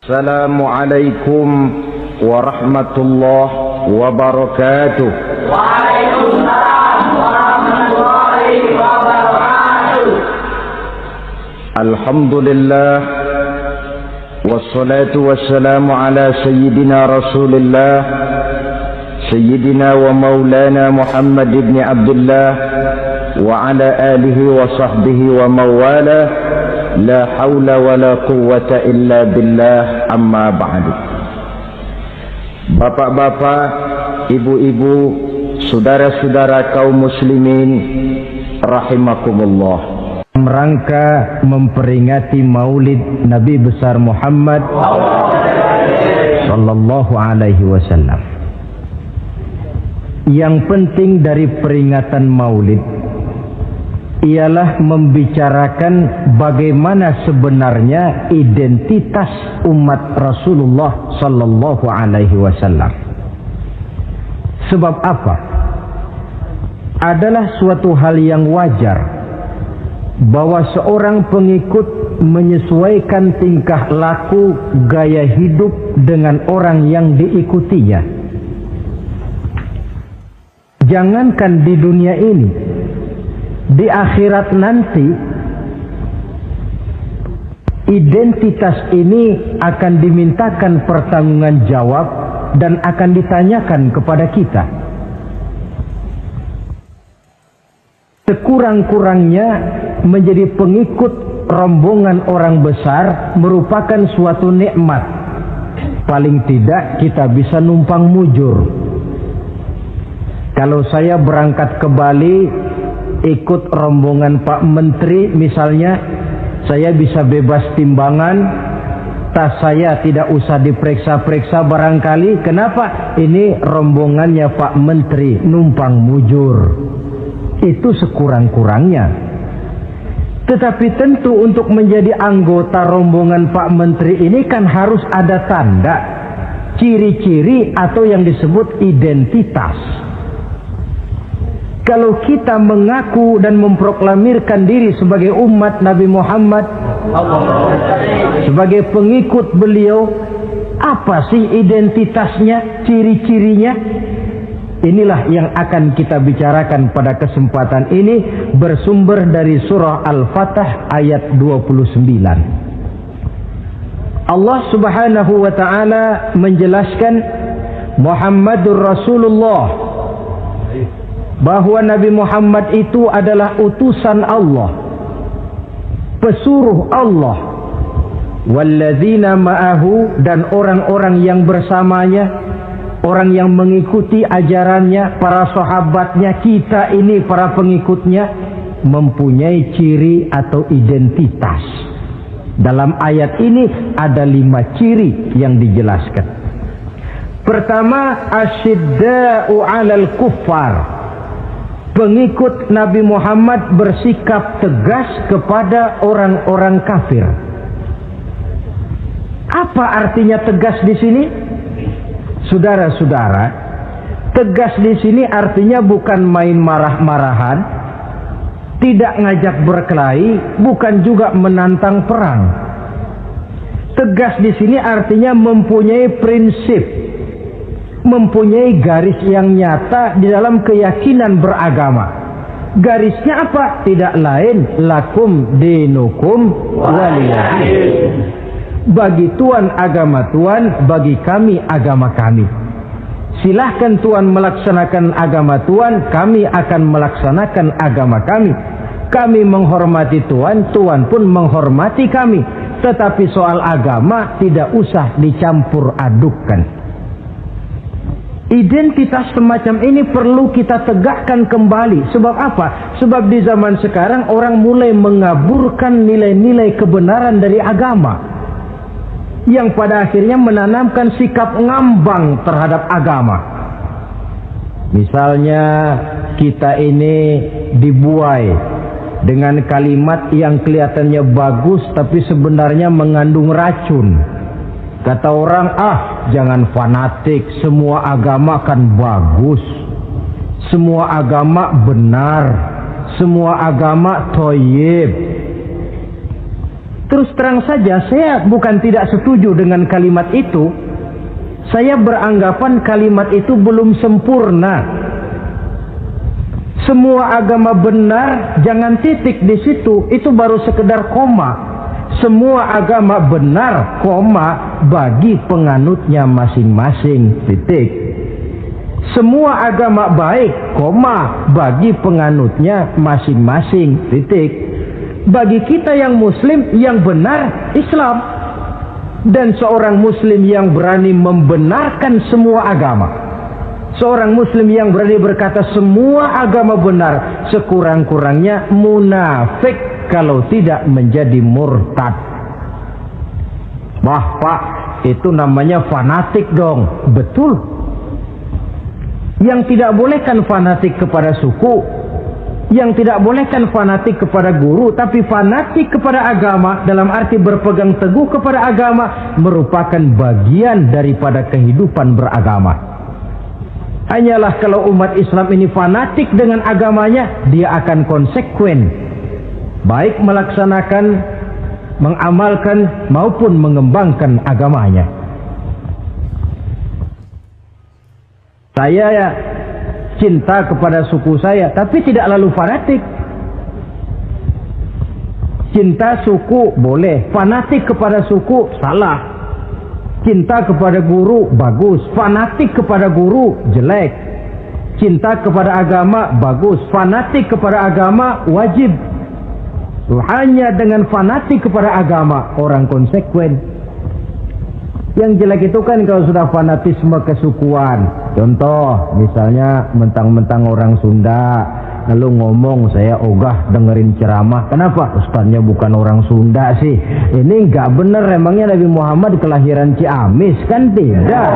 Assalamualaikum warahmatullahi wabarakatuh. Waalaikumsalam warahmatullahi wabarakatuh. Alhamdulillah wassalatu wassalamu ala sayyidina Rasulillah sayyidina wa maulana Muhammad ibn Abdullah wa ala alihi wa sahbihi wa mawala. La haula wa la quwwata illa billah, amma ba'du. Bapak-bapak, ibu-ibu, saudara-saudara kaum muslimin rahimakumullah. Rangka memperingati Maulid Nabi besar Muhammad sallallahu alaihi wasallam. Yang penting dari peringatan Maulid ialah membicarakan bagaimana sebenarnya identitas umat Rasulullah sallallahu alaihi wasallam. Sebab apa? Adalah suatu hal yang wajar bahwa seorang pengikut menyesuaikan tingkah laku, gaya hidup dengan orang yang diikutinya. Jangankan di dunia ini, di akhirat nanti identitas ini akan dimintakan pertanggungjawaban jawab dan akan ditanyakan kepada kita. Sekurang-kurangnya menjadi pengikut rombongan orang besar merupakan suatu nikmat. Paling tidak kita bisa numpang mujur. Kalau saya berangkat ke Bali ikut rombongan Pak Menteri misalnya, saya bisa bebas timbangan, tas saya tidak usah diperiksa-periksa barangkali. Kenapa? Ini rombongannya Pak Menteri, numpang mujur. Itu sekurang-kurangnya. Tetapi tentu untuk menjadi anggota rombongan Pak Menteri ini kan harus ada tanda, ciri-ciri atau yang disebut identitas. Kalau kita mengaku dan memproklamirkan diri sebagai umat Nabi Muhammad, sebagai pengikut beliau, apa sih identitasnya, ciri-cirinya? Inilah yang akan kita bicarakan pada kesempatan ini, bersumber dari surah Al-Fatah ayat 29. Allah Subhanahu wa ta'ala menjelaskan Muhammadur Rasulullah, bahwa Nabi Muhammad itu adalah utusan Allah, pesuruh Allah. Walladzina ma'ahu, dan orang-orang yang bersamanya, orang yang mengikuti ajarannya, para sahabatnya, kita ini para pengikutnya, mempunyai ciri atau identitas. Dalam ayat ini ada 5 ciri yang dijelaskan. Pertama, asyidda'u 'alal kuffar. Pengikut Nabi Muhammad bersikap tegas kepada orang-orang kafir. Apa artinya tegas di sini? Saudara-saudara, tegas di sini artinya bukan main marah-marahan, tidak ngajak berkelahi, bukan juga menantang perang. Tegas di sini artinya mempunyai prinsip, mempunyai garis yang nyata di dalam keyakinan beragama. Garisnya apa? Tidak lain, lakum dinukum waliyadin. Bagi Tuhan agama Tuhan, bagi kami agama kami. Silahkan Tuhan melaksanakan agama Tuhan, kami akan melaksanakan agama kami. Kami menghormati Tuhan, Tuhan pun menghormati kami. Tetapi soal agama tidak usah dicampur adukkan. Identitas semacam ini perlu kita tegakkan kembali. Sebab apa? Sebab di zaman sekarang orang mulai mengaburkan nilai-nilai kebenaran dari agama, yang pada akhirnya menanamkan sikap ngambang terhadap agama. Misalnya kita ini dibuai dengan kalimat yang kelihatannya bagus tapi sebenarnya mengandung racun. Kata orang, jangan fanatik, semua agama kan bagus, semua agama benar, semua agama thayyib. Terus terang saja, saya bukan tidak setuju dengan kalimat itu. Saya beranggapan kalimat itu belum sempurna. Semua agama benar, jangan titik di situ, itu baru sekedar koma. Semua agama benar, koma, bagi penganutnya masing-masing, titik. Semua agama baik, koma, bagi penganutnya masing-masing, titik. Bagi kita yang muslim, yang benar Islam. Dan seorang muslim yang berani membenarkan semua agama, seorang muslim yang berani berkata semua agama benar, sekurang-kurangnya munafik kalau tidak menjadi murtad. Wah Pak, itu namanya fanatik dong. Betul. Yang tidak boleh kan fanatik kepada suku, yang tidak boleh kan fanatik kepada guru, tapi fanatik kepada agama dalam arti berpegang teguh kepada agama merupakan bagian daripada kehidupan beragama. Hanyalah kalau umat Islam ini fanatik dengan agamanya, dia akan konsekuen, baik melaksanakan, mengamalkan maupun mengembangkan agamanya. Saya cinta kepada suku saya, tapi tidak lalu fanatik. Cinta suku boleh, fanatik kepada suku salah. Cinta kepada guru bagus, fanatik kepada guru jelek. Cinta kepada agama bagus, fanatik kepada agama wajib. Hanya dengan fanatik kepada agama orang konsekuen. Yang jelek itu kan kalau sudah fanatisme kesukuan. Contoh, misalnya mentang-mentang orang Sunda, lalu ngomong saya ogah dengerin ceramah. Kenapa? Ustaznya bukan orang Sunda sih. Ini nggak bener, emangnya Nabi Muhammad kelahiran Ciamis? Kan tidak.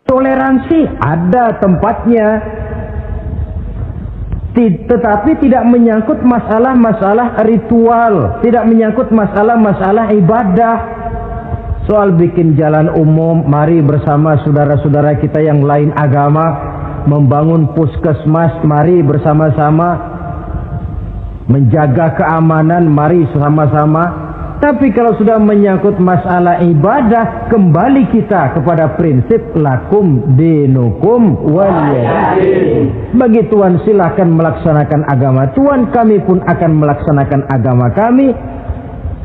Toleransi ada tempatnya, tetapi tidak menyangkut masalah-masalah ritual, tidak menyangkut masalah-masalah ibadah. Soal bikin jalan umum, mari bersama saudara-saudara kita yang lain agama membangun puskesmas, mari bersama-sama menjaga keamanan, mari sama-sama. Tapi kalau sudah menyangkut masalah ibadah, kembali kita kepada prinsip lakum dinukum waliyadin. Bagi Tuhan silahkan melaksanakan agama Tuhan, kami pun akan melaksanakan agama kami.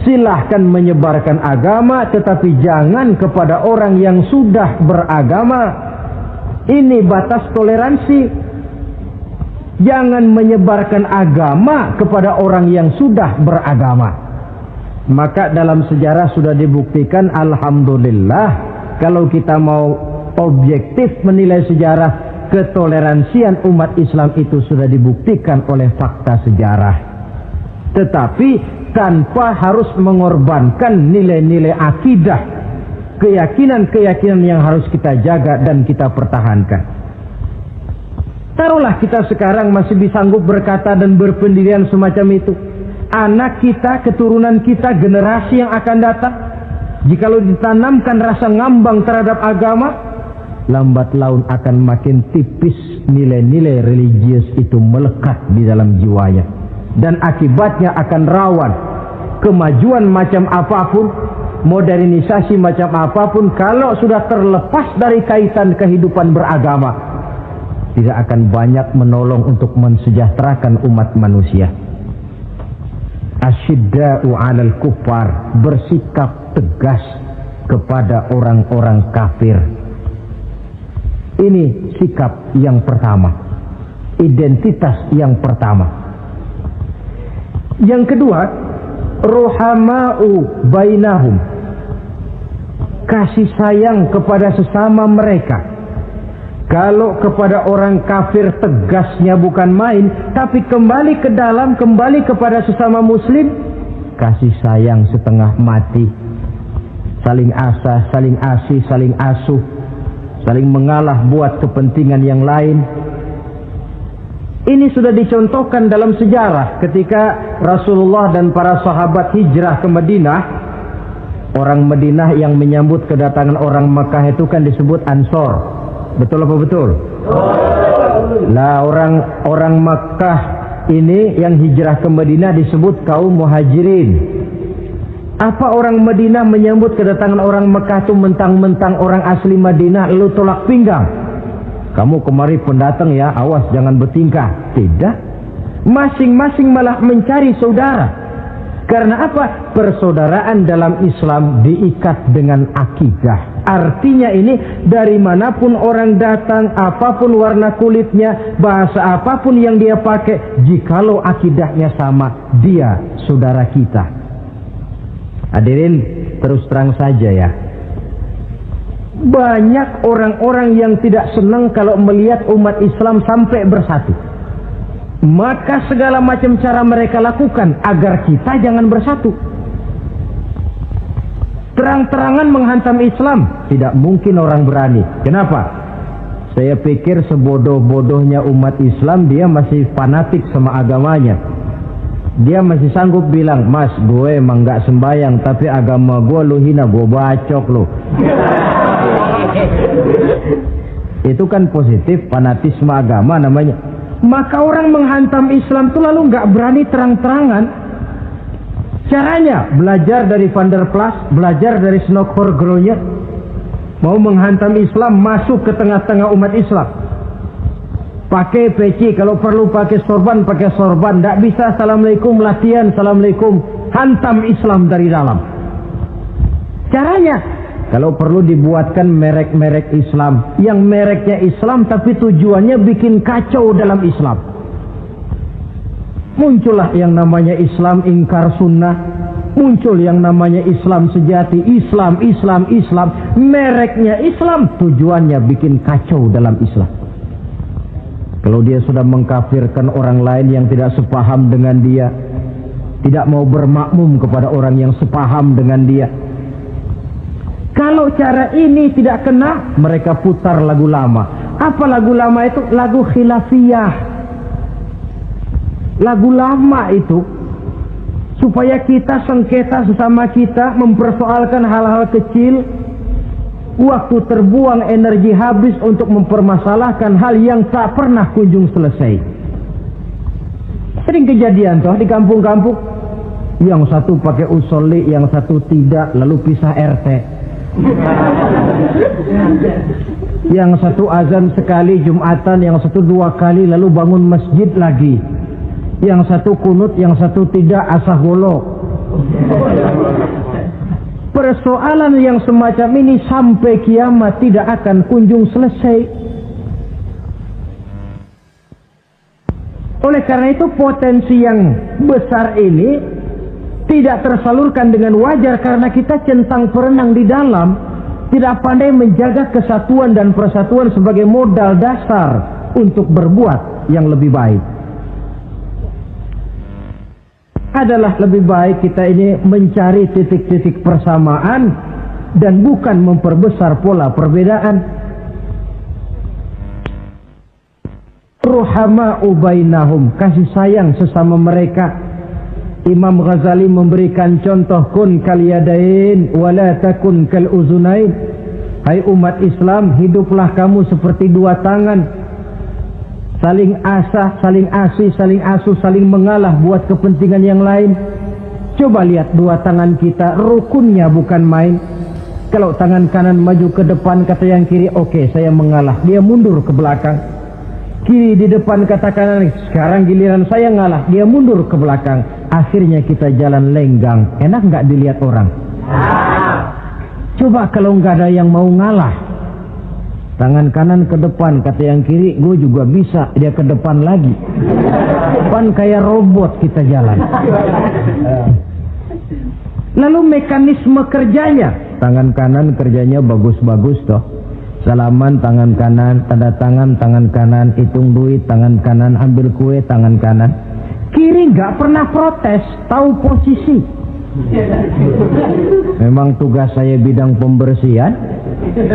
Silahkan menyebarkan agama, tetapi jangan kepada orang yang sudah beragama. Ini batas toleransi. Jangan menyebarkan agama kepada orang yang sudah beragama. Maka dalam sejarah sudah dibuktikan, alhamdulillah, kalau kita mau objektif menilai sejarah, ketoleransian umat Islam itu sudah dibuktikan oleh fakta sejarah. Tetapi tanpa harus mengorbankan nilai-nilai akidah, keyakinan-keyakinan yang harus kita jaga dan kita pertahankan. Taruhlah kita sekarang masih sanggup berkata dan berpendirian semacam itu. Anak kita, keturunan kita, generasi yang akan datang, jikalau ditanamkan rasa ngambang terhadap agama, lambat laun akan makin tipis nilai-nilai religius itu melekat di dalam jiwanya. Dan akibatnya akan rawan kemajuan macam apapun, modernisasi macam apapun, kalau sudah terlepas dari kaitan kehidupan beragama, tidak akan banyak menolong untuk mensejahterakan umat manusia. Asyidda'u 'alal kuffar, bersikap tegas kepada orang-orang kafir. Ini sikap yang pertama, identitas yang pertama. Yang kedua, ruhama'u bainahum, kasih sayang kepada sesama mereka. Kalau kepada orang kafir tegasnya bukan main, tapi kembali ke dalam, kembali kepada sesama muslim, kasih sayang setengah mati. Saling asah, saling asih, saling asuh, saling mengalah buat kepentingan yang lain. Ini sudah dicontohkan dalam sejarah ketika Rasulullah dan para sahabat hijrah ke Madinah. Orang Madinah yang menyambut kedatangan orang Makkah itu kan disebut Ansor. Betul apa betul? Nah, orang Makkah ini yang hijrah ke Madinah disebut kaum muhajirin. Apa orang Madinah menyambut kedatangan orang Mekah itu mentang-mentang orang asli Madinah lalu tolak pinggang? Kamu kemari pendatang ya, awas jangan bertingkah. Tidak. Masing-masing malah mencari saudara. Karena apa? Persaudaraan dalam Islam diikat dengan akidah. Artinya ini dari manapun orang datang, apapun warna kulitnya, bahasa apapun yang dia pakai, jikalau akidahnya sama, dia saudara kita. Hadirin, terus terang saja ya. Banyak orang-orang yang tidak senang kalau melihat umat Islam sampai bersatu. Maka segala macam cara mereka lakukan agar kita jangan bersatu. Terang-terangan menghantam Islam, tidak mungkin orang berani. Kenapa? Saya pikir sebodoh-bodohnya umat Islam dia masih fanatik sama agamanya. Dia masih sanggup bilang, "Mas, gue emang gak sembayang, tapi agama gue lu hina, gue bacok lu." Itu kan positif, fanatisme agama namanya. Maka orang menghantam Islam itu lalu gak berani terang-terangan. Caranya belajar dari Van der Plas, belajar dari Snokor-Gronya. Mau menghantam Islam, masuk ke tengah-tengah umat Islam. Pakai peci, kalau perlu pakai sorban, pakai sorban. Tidak bisa assalamualaikum, latihan assalamualaikum. Hantam Islam dari dalam. Caranya, kalau perlu dibuatkan merek-merek Islam. Yang mereknya Islam tapi tujuannya bikin kacau dalam Islam. Muncullah yang namanya Islam ingkar sunnah. Muncul yang namanya Islam sejati. Islam. Mereknya Islam, tujuannya bikin kacau dalam Islam. Kalau dia sudah mengkafirkan orang lain yang tidak sepaham dengan dia, tidak mau bermakmum kepada orang yang sepaham dengan dia. Kalau cara ini tidak kena, mereka putar lagu lama. Apa lagu lama itu? Lagu khilafiyah. Lagu lama itu supaya kita sengketa sesama kita, mempersoalkan hal-hal kecil. Waktu terbuang, energi habis untuk mempermasalahkan hal yang tak pernah kunjung selesai. Sering kejadian toh di kampung-kampung. Yang satu pakai usolli, yang satu tidak, lalu pisah RT. Yang satu azan sekali Jumatan, yang satu 2 kali, lalu bangun masjid lagi. Yang satu kunut, yang satu tidak, asaholo. Persoalan yang semacam ini sampai kiamat tidak akan kunjung selesai. Oleh karena itu potensi yang besar ini tidak tersalurkan dengan wajar karena kita centang perenang di dalam, tidak pandai menjaga kesatuan dan persatuan sebagai modal dasar untuk berbuat yang lebih baik. Adalah lebih baik kita ini mencari titik-titik persamaan dan bukan memperbesar pola perbedaan. Ruhama'u bainahum, kasih sayang sesama mereka. Imam Ghazali memberikan contoh, kun kal yadain wala takun kal uzunain. Hai umat Islam, hiduplah kamu seperti 2 tangan. Saling asah, saling asih, saling asuh, saling mengalah buat kepentingan yang lain. Coba lihat 2 tangan kita, rukunnya bukan main. Kalau tangan kanan maju ke depan, kata yang kiri, oke, saya mengalah. Dia mundur ke belakang. Kiri di depan, kata kanan, sekarang giliran saya ngalah. Dia mundur ke belakang. Akhirnya kita jalan lenggang. Enak nggak dilihat orang? Coba kalau nggak ada yang mau ngalah. Tangan kanan ke depan, kata yang kiri, gue juga bisa. Dia ke depan lagi. Depan kayak robot kita jalan. Lalu mekanisme kerjanya, tangan kanan kerjanya bagus-bagus toh. Salaman tangan kanan, tanda tangan tangan kanan, hitung duit tangan kanan, ambil kue tangan kanan. Kiri nggak pernah protes, tahu posisi. Memang tugas saya bidang pembersihan,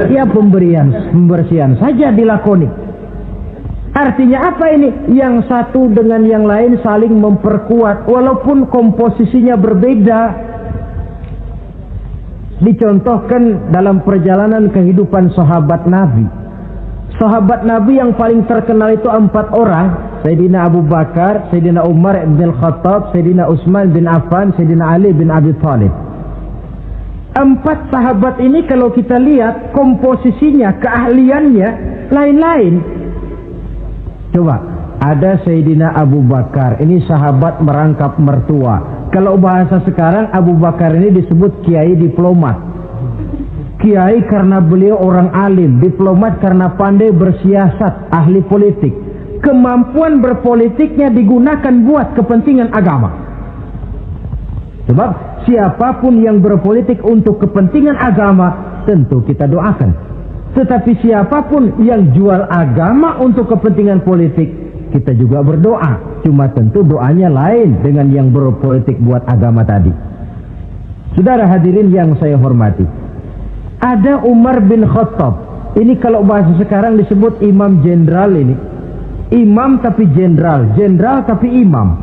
ya pembersihan saja dilakoni. Artinya apa ini? Yang satu dengan yang lain saling memperkuat walaupun komposisinya berbeda. Dicontohkan dalam perjalanan kehidupan sahabat Nabi. Sahabat Nabi yang paling terkenal itu 4 orang. Sayyidina Abu Bakar, Sayyidina Umar bin Khattab, Sayyidina Utsman bin Affan, Sayyidina Ali bin Abi Thalib. 4 sahabat ini kalau kita lihat komposisinya, keahliannya lain-lain. Coba, ada Sayyidina Abu Bakar, ini sahabat merangkap mertua. Kalau bahasa sekarang, Abu Bakar ini disebut kiai diplomat. Kiai karena beliau orang alim, diplomat karena pandai bersiasat, ahli politik. Kemampuan berpolitiknya digunakan buat kepentingan agama. Sebab siapapun yang berpolitik untuk kepentingan agama, tentu kita doakan. Tetapi siapapun yang jual agama untuk kepentingan politik, kita juga berdoa. Cuma tentu doanya lain dengan yang berpolitik buat agama tadi. Saudara hadirin yang saya hormati, ada Umar bin Khattab. Ini kalau bahasa sekarang disebut imam jenderal ini. Imam tapi jenderal, jenderal tapi imam.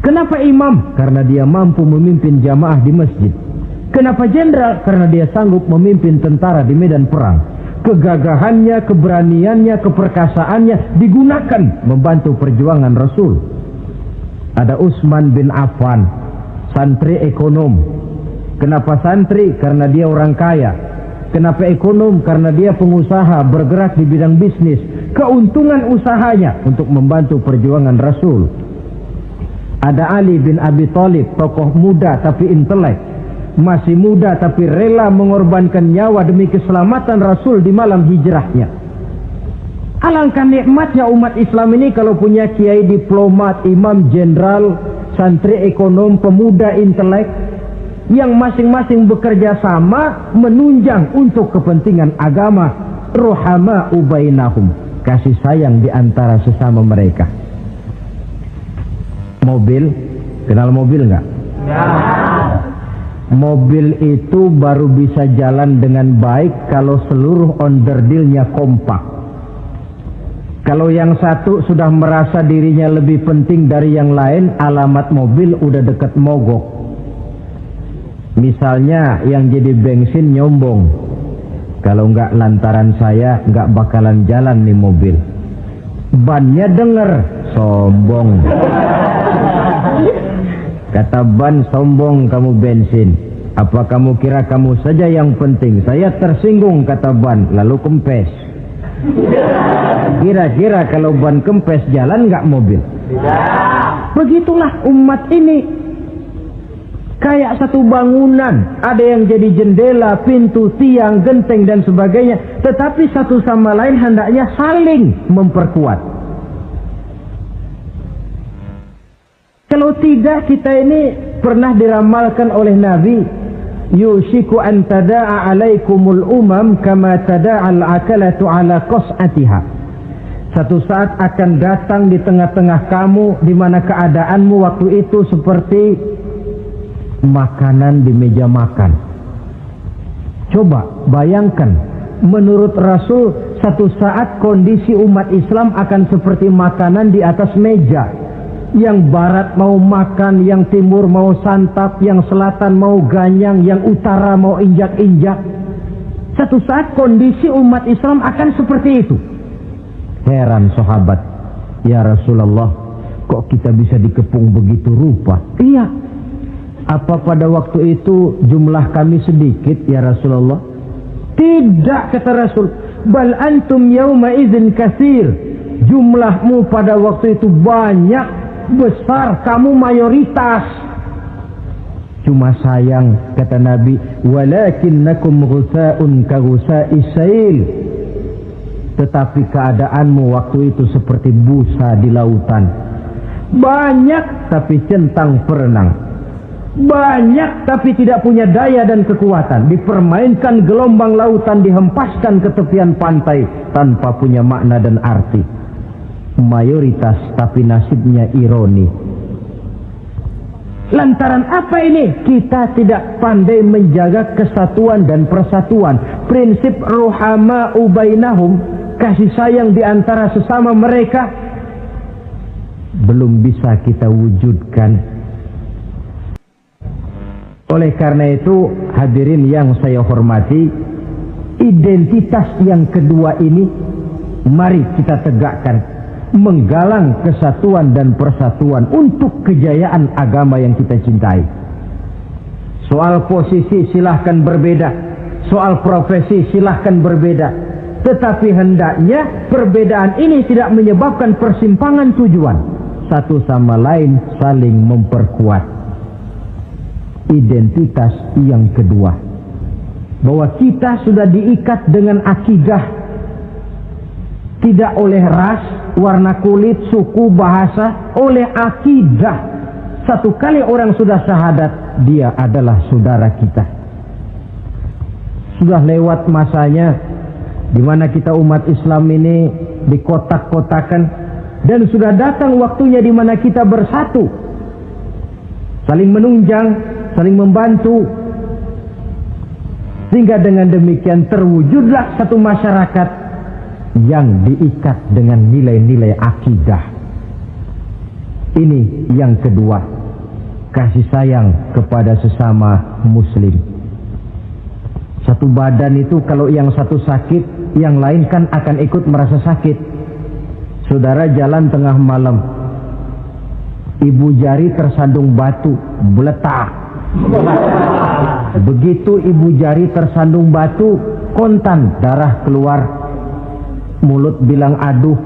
Kenapa imam? Karena dia mampu memimpin jamaah di masjid. Kenapa jenderal? Karena dia sanggup memimpin tentara di medan perang. Kegagahannya, keberaniannya, keperkasaannya digunakan membantu perjuangan Rasul. Ada Utsman bin Affan, santri ekonom. Kenapa santri? Karena dia orang kaya. Kenapa ekonom? Karena dia pengusaha bergerak di bidang bisnis. Keuntungan usahanya untuk membantu perjuangan Rasul. Ada Ali bin Abi Thalib, tokoh muda tapi intelek. Masih muda tapi rela mengorbankan nyawa demi keselamatan Rasul di malam hijrahnya. Alangkah nikmatnya umat Islam ini kalau punya kiai diplomat, imam jenderal, santri ekonom, pemuda intelek, yang masing-masing bekerja sama menunjang untuk kepentingan agama. Ruhama ubainahum, kasih sayang di antara sesama mereka. Mobil, kenal mobil nggak? Ya. Mobil itu baru bisa jalan dengan baik kalau seluruh onderdilnya kompak. Kalau yang satu sudah merasa dirinya lebih penting dari yang lain, alamat mobil udah dekat mogok. Misalnya yang jadi bensin nyombong, kalau nggak lantaran saya nggak bakalan jalan nih mobil. Bannya denger, sombong. Kata ban, sombong kamu bensin. Apa kamu kira kamu saja yang penting? Saya tersinggung, kata ban, lalu kempes. Kira-kira kalau ban kempes jalan nggak mobil? Begitulah umat ini. Kayak satu bangunan, ada yang jadi jendela, pintu, tiang, genteng dan sebagainya. Tetapi satu sama lain hendaknya saling memperkuat. Kalau tidak, kita ini pernah diramalkan oleh Nabi, yushiku an tada'a alaikumul umam kama tada'al akalatu ala qas'atiha. Satu saat akan datang di tengah-tengah kamu di mana keadaanmu waktu itu seperti makanan di meja makan. Coba bayangkan, menurut Rasul satu saat kondisi umat Islam akan seperti makanan di atas meja. Yang barat mau makan, yang timur mau santap, yang selatan mau ganyang, yang utara mau injak-injak. Satu saat kondisi umat Islam akan seperti itu. Heran sahabat, ya Rasulullah, kok kita bisa dikepung begitu rupa? Iya. Apa pada waktu itu jumlah kami sedikit ya Rasulullah? Tidak, kata Rasul. Bal antum yawma idzin katsir. Jumlahmu pada waktu itu banyak, besar, kamu mayoritas. Cuma sayang, kata Nabi, walakinnakum ghusaa'un ka ghusaa'is sail. Tetapi keadaanmu waktu itu seperti busa di lautan. Banyak tapi centang perenang. Banyak tapi tidak punya daya dan kekuatan. Dipermainkan gelombang lautan, dihempaskan ke tepian pantai tanpa punya makna dan arti. Mayoritas tapi nasibnya ironi. Lantaran apa ini? Kita tidak pandai menjaga kesatuan dan persatuan. Prinsip ruhama ubainahum, kasih sayang di antara sesama mereka, belum bisa kita wujudkan. Oleh karena itu, hadirin yang saya hormati, Identitas yang kedua ini mari kita tegakkan, menggalang kesatuan dan persatuan untuk kejayaan agama yang kita cintai. Soal posisi silahkan berbeda, soal profesi silahkan berbeda, tetapi hendaknya perbedaan ini tidak menyebabkan persimpangan tujuan. Satu sama lain saling memperkuat. Identitas yang kedua, bahwa kita sudah diikat dengan akidah, tidak oleh ras, warna kulit, suku, bahasa, oleh akidah. Satu kali orang sudah syahadat, dia adalah saudara kita. Sudah lewat masanya di mana kita umat Islam ini dikotak-kotakan, dan sudah datang waktunya di mana kita bersatu, saling menunjang, saling membantu, sehingga dengan demikian terwujudlah satu masyarakat yang diikat dengan nilai-nilai akidah. Ini yang kedua, kasih sayang kepada sesama muslim. Satu badan itu kalau yang satu sakit, yang lain kan akan ikut merasa sakit. Saudara jalan tengah malam, ibu jari tersandung batu, meletak. Begitu ibu jari tersandung batu, kontan, darah keluar, mulut bilang aduh,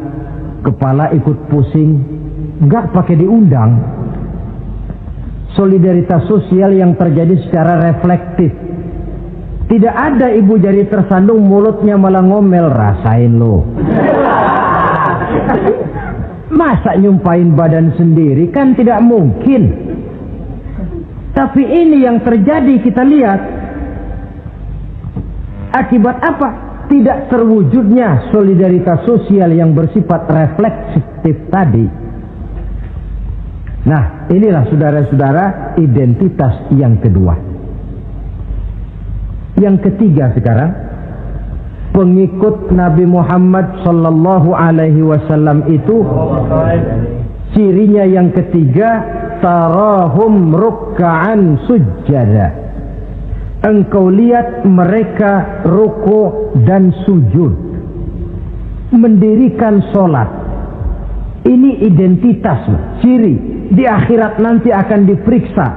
kepala ikut pusing, nggak pakai diundang. Solidaritas sosial yang terjadi secara reflektif. Tidak ada ibu jari tersandung, mulutnya malah ngomel, rasain lo. Masa nyumpain badan sendiri, kan tidak mungkin. Tapi ini yang terjadi, kita lihat. Akibat apa? Tidak terwujudnya solidaritas sosial yang bersifat refleksif tadi. Nah, inilah saudara-saudara identitas yang kedua. Yang ketiga sekarang, pengikut Nabi Muhammad sallallahu alaihi wasallam itu cirinya yang ketiga, tarahum ruk'an sujjada. Engkau lihat mereka ruku dan sujud, mendirikan solat. Ini identitas, ciri. Di akhirat nanti akan diperiksa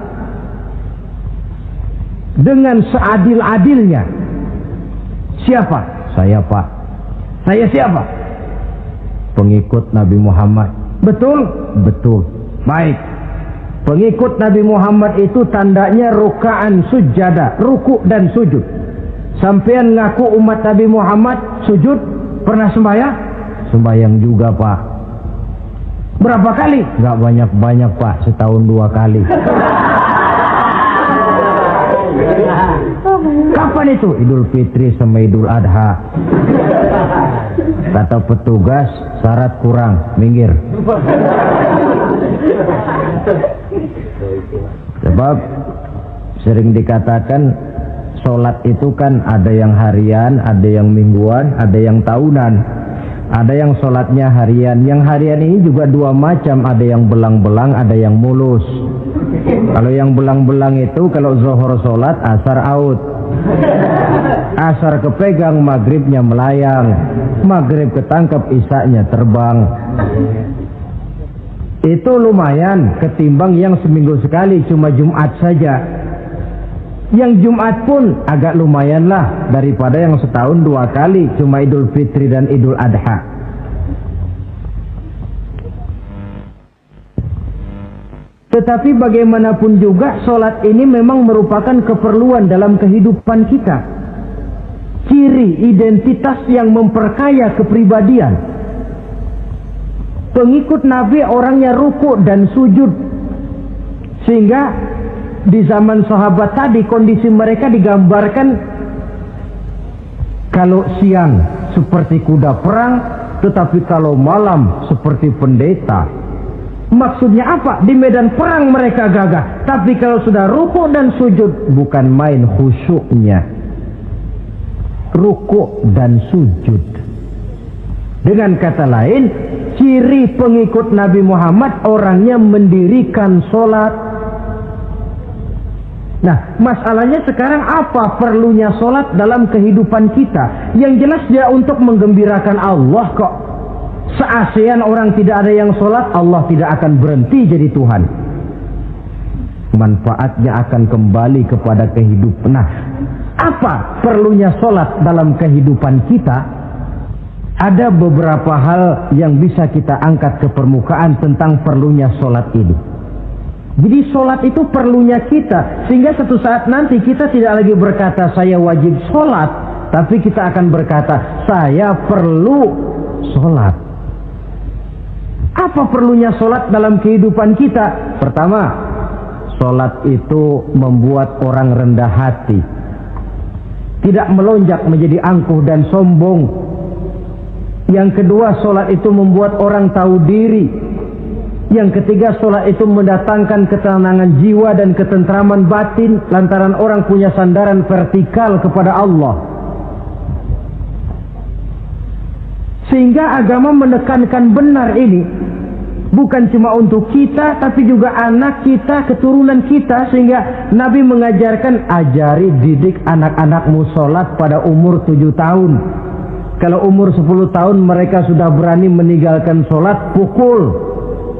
dengan seadil-adilnya. Siapa? Saya, Pak. Saya siapa? Pengikut Nabi Muhammad. Betul? Betul. Baik. Pengikut Nabi Muhammad itu tandanya ruka'an sujada, ruku dan sujud. Sampean ngaku umat Nabi Muhammad, sujud, pernah sembahyang? Sembahyang juga, Pak. Berapa kali? Gak banyak-banyak, Pak, setahun 2 kali. Kapan itu? Idul Fitri sama Idul Adha. Kata petugas, syarat kurang, minggir. Sebab sering dikatakan sholat itu kan ada yang harian, ada yang mingguan, ada yang tahunan. Ada yang sholatnya harian. Yang harian ini juga 2 macam. Ada yang belang-belang, ada yang mulus. Kalau yang belang-belang itu kalau zuhur sholat, asar out. Asar kepegang, maghribnya melayang. Maghrib ketangkep, isaknya terbang. Itu lumayan ketimbang yang seminggu sekali cuma Jumat saja. Yang Jumat pun agak lumayan lah daripada yang setahun 2 kali cuma Idul Fitri dan Idul Adha. Tetapi bagaimanapun juga sholat ini memang merupakan keperluan dalam kehidupan kita. Ciri identitas yang memperkaya kepribadian. Pengikut Nabi orangnya ruku dan sujud. Sehingga di zaman sahabat tadi kondisi mereka digambarkan kalau siang seperti kuda perang, tetapi kalau malam seperti pendeta. Maksudnya apa? Di medan perang mereka gagah, tapi kalau sudah ruku dan sujud bukan main khusyuknya. Ruku dan sujud. Dengan kata lain, ciri pengikut Nabi Muhammad orangnya mendirikan sholat, Nah, masalahnya sekarang apa perlunya sholat dalam kehidupan kita? Yang jelas dia untuk menggembirakan Allah kok. Se-ASEAN orang tidak ada yang sholat, Allah tidak akan berhenti jadi Tuhan. Manfaatnya akan kembali kepada kehidupan. Nah, apa perlunya sholat dalam kehidupan kita? Ada beberapa hal yang bisa kita angkat ke permukaan tentang perlunya sholat ini. Jadi sholat itu perlunya kita, sehingga suatu saat nanti kita tidak lagi berkata saya wajib sholat, tapi kita akan berkata saya perlu sholat. Apa perlunya sholat dalam kehidupan kita? Pertama, sholat itu membuat orang rendah hati, tidak melonjak menjadi angkuh dan sombong. Yang kedua, sholat itu membuat orang tahu diri. Yang ketiga, sholat itu mendatangkan ketenangan jiwa dan ketentraman batin lantaran orang punya sandaran vertikal kepada Allah. Sehingga agama menekankan benar ini bukan cuma untuk kita, tapi juga anak kita, keturunan kita. Sehingga Nabi mengajarkan, ajari didik anak-anakmu sholat pada umur 7 tahun. Kalau umur 10 tahun mereka sudah berani meninggalkan sholat, pukul.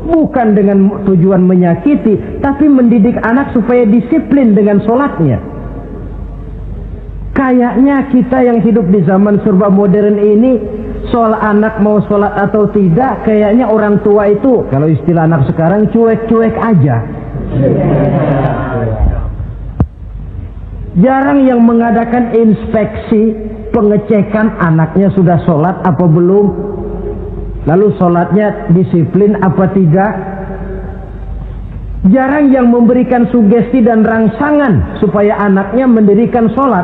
Bukan dengan tujuan menyakiti, tapi mendidik anak supaya disiplin dengan sholatnya. Kayaknya kita yang hidup di zaman serba modern ini, soal anak mau sholat atau tidak, kayaknya orang tua itu, kalau istilah anak sekarang, cuek-cuek aja. Jarang yang mengadakan inspeksi, pengecekan anaknya sudah sholat apa belum. Lalu sholatnya disiplin apa tidak? Jarang yang memberikan sugesti dan rangsangan supaya anaknya mendirikan sholat.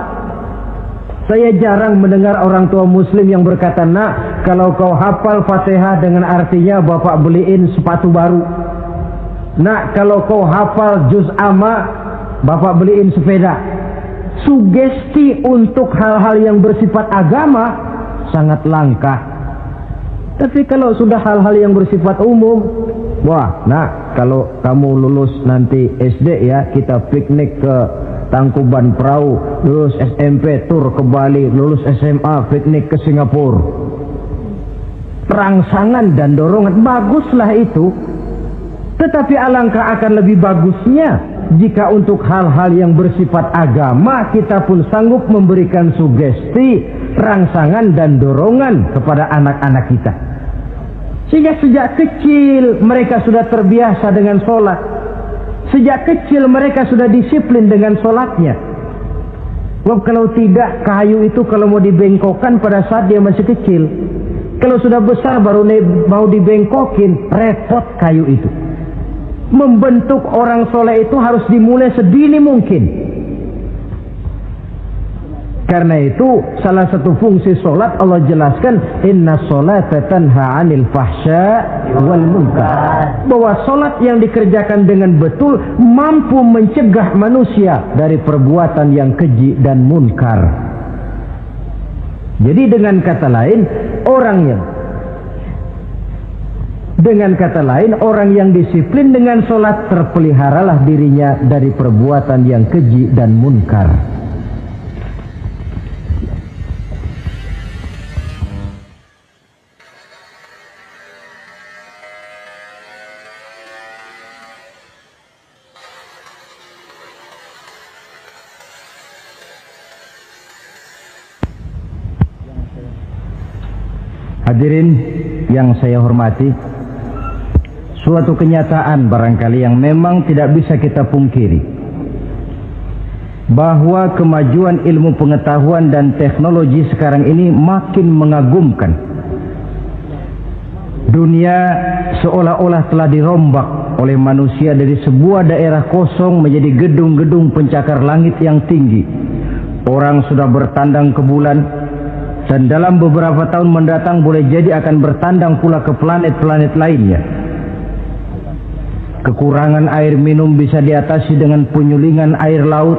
Saya jarang mendengar orang tua muslim yang berkata, nak, kalau kau hafal Fatihah dengan artinya bapak beliin sepatu baru. Nak, kalau kau hafal juz amma, bapak beliin sepeda. Sugesti untuk hal-hal yang bersifat agama sangat langka. Tapi kalau sudah hal-hal yang bersifat umum, wah, nah, kalau kamu lulus nanti SD ya, kita piknik ke Tangkuban Perahu, lulus SMP tur ke Bali, lulus SMA piknik ke Singapura. Rangsangan dan dorongan, baguslah itu. Tetapi alangkah akan lebih bagusnya jika untuk hal-hal yang bersifat agama kita pun sanggup memberikan sugesti, rangsangan dan dorongan kepada anak-anak kita. Sehingga sejak kecil mereka sudah terbiasa dengan sholat. Sejak kecil mereka sudah disiplin dengan sholatnya. Wah, kalau tidak, kayu itu kalau mau dibengkokkan pada saat dia masih kecil. Kalau sudah besar baru mau dibengkokin, repot kayu itu. Membentuk orang soleh itu harus dimulai sedini mungkin. Karena itu salah satu fungsi solat Allah jelaskan, inna sholata tanha 'anil fahsya wal munkar. Bahwa solat yang dikerjakan dengan betul mampu mencegah manusia dari perbuatan yang keji dan munkar. Jadi dengan kata lain orang yang disiplin dengan solat terpeliharalah dirinya dari perbuatan yang keji dan munkar. Hadirin yang saya hormati, suatu kenyataan barangkali yang memang tidak bisa kita pungkiri, bahwa kemajuan ilmu pengetahuan dan teknologi sekarang ini makin mengagumkan. Dunia seolah-olah telah dirombak oleh manusia dari sebuah daerah kosong menjadi gedung-gedung pencakar langit yang tinggi. Orang sudah bertandang ke bulan, dan dalam beberapa tahun mendatang boleh jadi akan bertandang pula ke planet-planet lainnya. Kekurangan air minum bisa diatasi dengan penyulingan air laut.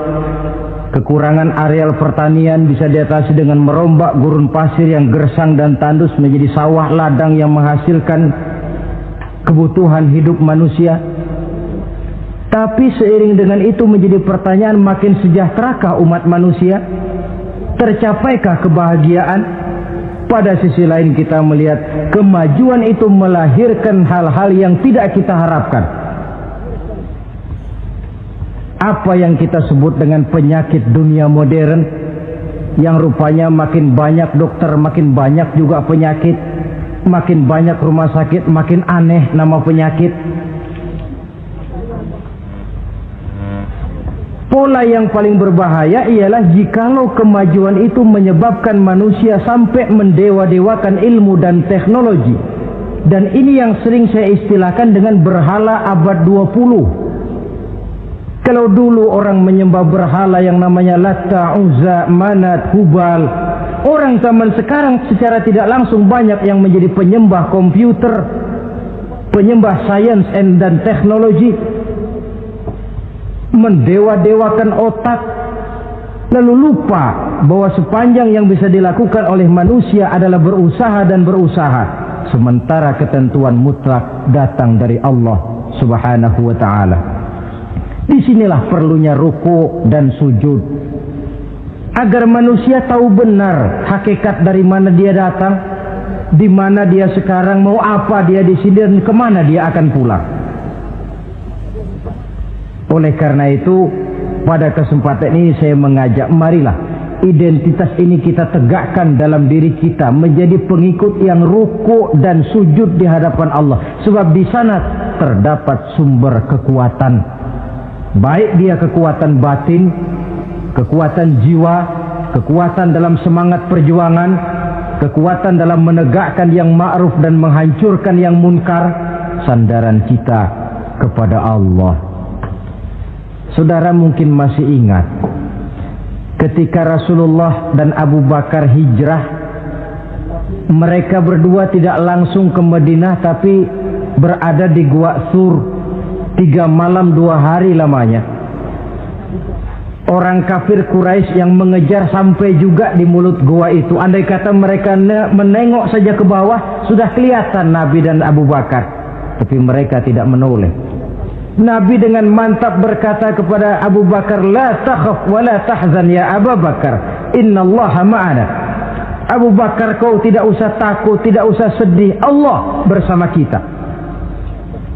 Kekurangan areal pertanian bisa diatasi dengan merombak gurun pasir yang gersang dan tandus menjadi sawah ladang yang menghasilkan kebutuhan hidup manusia. Tapi seiring dengan itu menjadi pertanyaan, makin sejahterakah umat manusia? Tercapaikah kebahagiaan? Pada sisi lain kita melihat kemajuan itu melahirkan hal-hal yang tidak kita harapkan. Apa yang kita sebut dengan penyakit dunia modern, yang rupanya makin banyak dokter, makin banyak juga penyakit, makin banyak rumah sakit, makin aneh nama penyakit. Pola yang paling berbahaya ialah jikalau kemajuan itu menyebabkan manusia sampai mendewa-dewakan ilmu dan teknologi. Dan ini yang sering saya istilahkan dengan berhala abad 20. Kalau dulu orang menyembah berhala yang namanya Latta, Uzza, Manat, Hubal, orang zaman sekarang secara tidak langsung banyak yang menjadi penyembah komputer, penyembah sains dan teknologi, mendewa-dewakan otak, lalu lupa bahwa sepanjang yang bisa dilakukan oleh manusia adalah berusaha dan berusaha, sementara ketentuan mutlak datang dari Allah Subhanahu wa ta'ala. Disinilah perlunya ruku dan sujud, agar manusia tahu benar hakikat dari mana dia datang, di mana dia sekarang, mau apa dia di sini, dan kemana dia akan pulang. Oleh karena itu, pada kesempatan ini saya mengajak, marilah identitas ini kita tegakkan dalam diri kita, menjadi pengikut yang ruku dan sujud di hadapan Allah. Sebab di sana terdapat sumber kekuatan, baik dia kekuatan batin, kekuatan jiwa, kekuatan dalam semangat perjuangan, kekuatan dalam menegakkan yang ma'ruf dan menghancurkan yang munkar. Sandaran kita kepada Allah. Saudara mungkin masih ingat ketika Rasulullah dan Abu Bakar hijrah, mereka berdua tidak langsung ke Madinah tapi berada di Gua Sur, 3 malam 2 hari lamanya. Orang kafir Quraisy yang mengejar sampai juga di mulut gua itu. Andai kata mereka menengok saja ke bawah, sudah kelihatan Nabi dan Abu Bakar, tapi mereka tidak menoleh. Nabi dengan mantap berkata kepada Abu Bakar, la takhaf wa la tahzan ya Abu Bakar, innallaha ma'ana. Abu Bakar, kau tidak usah takut, tidak usah sedih, Allah bersama kita.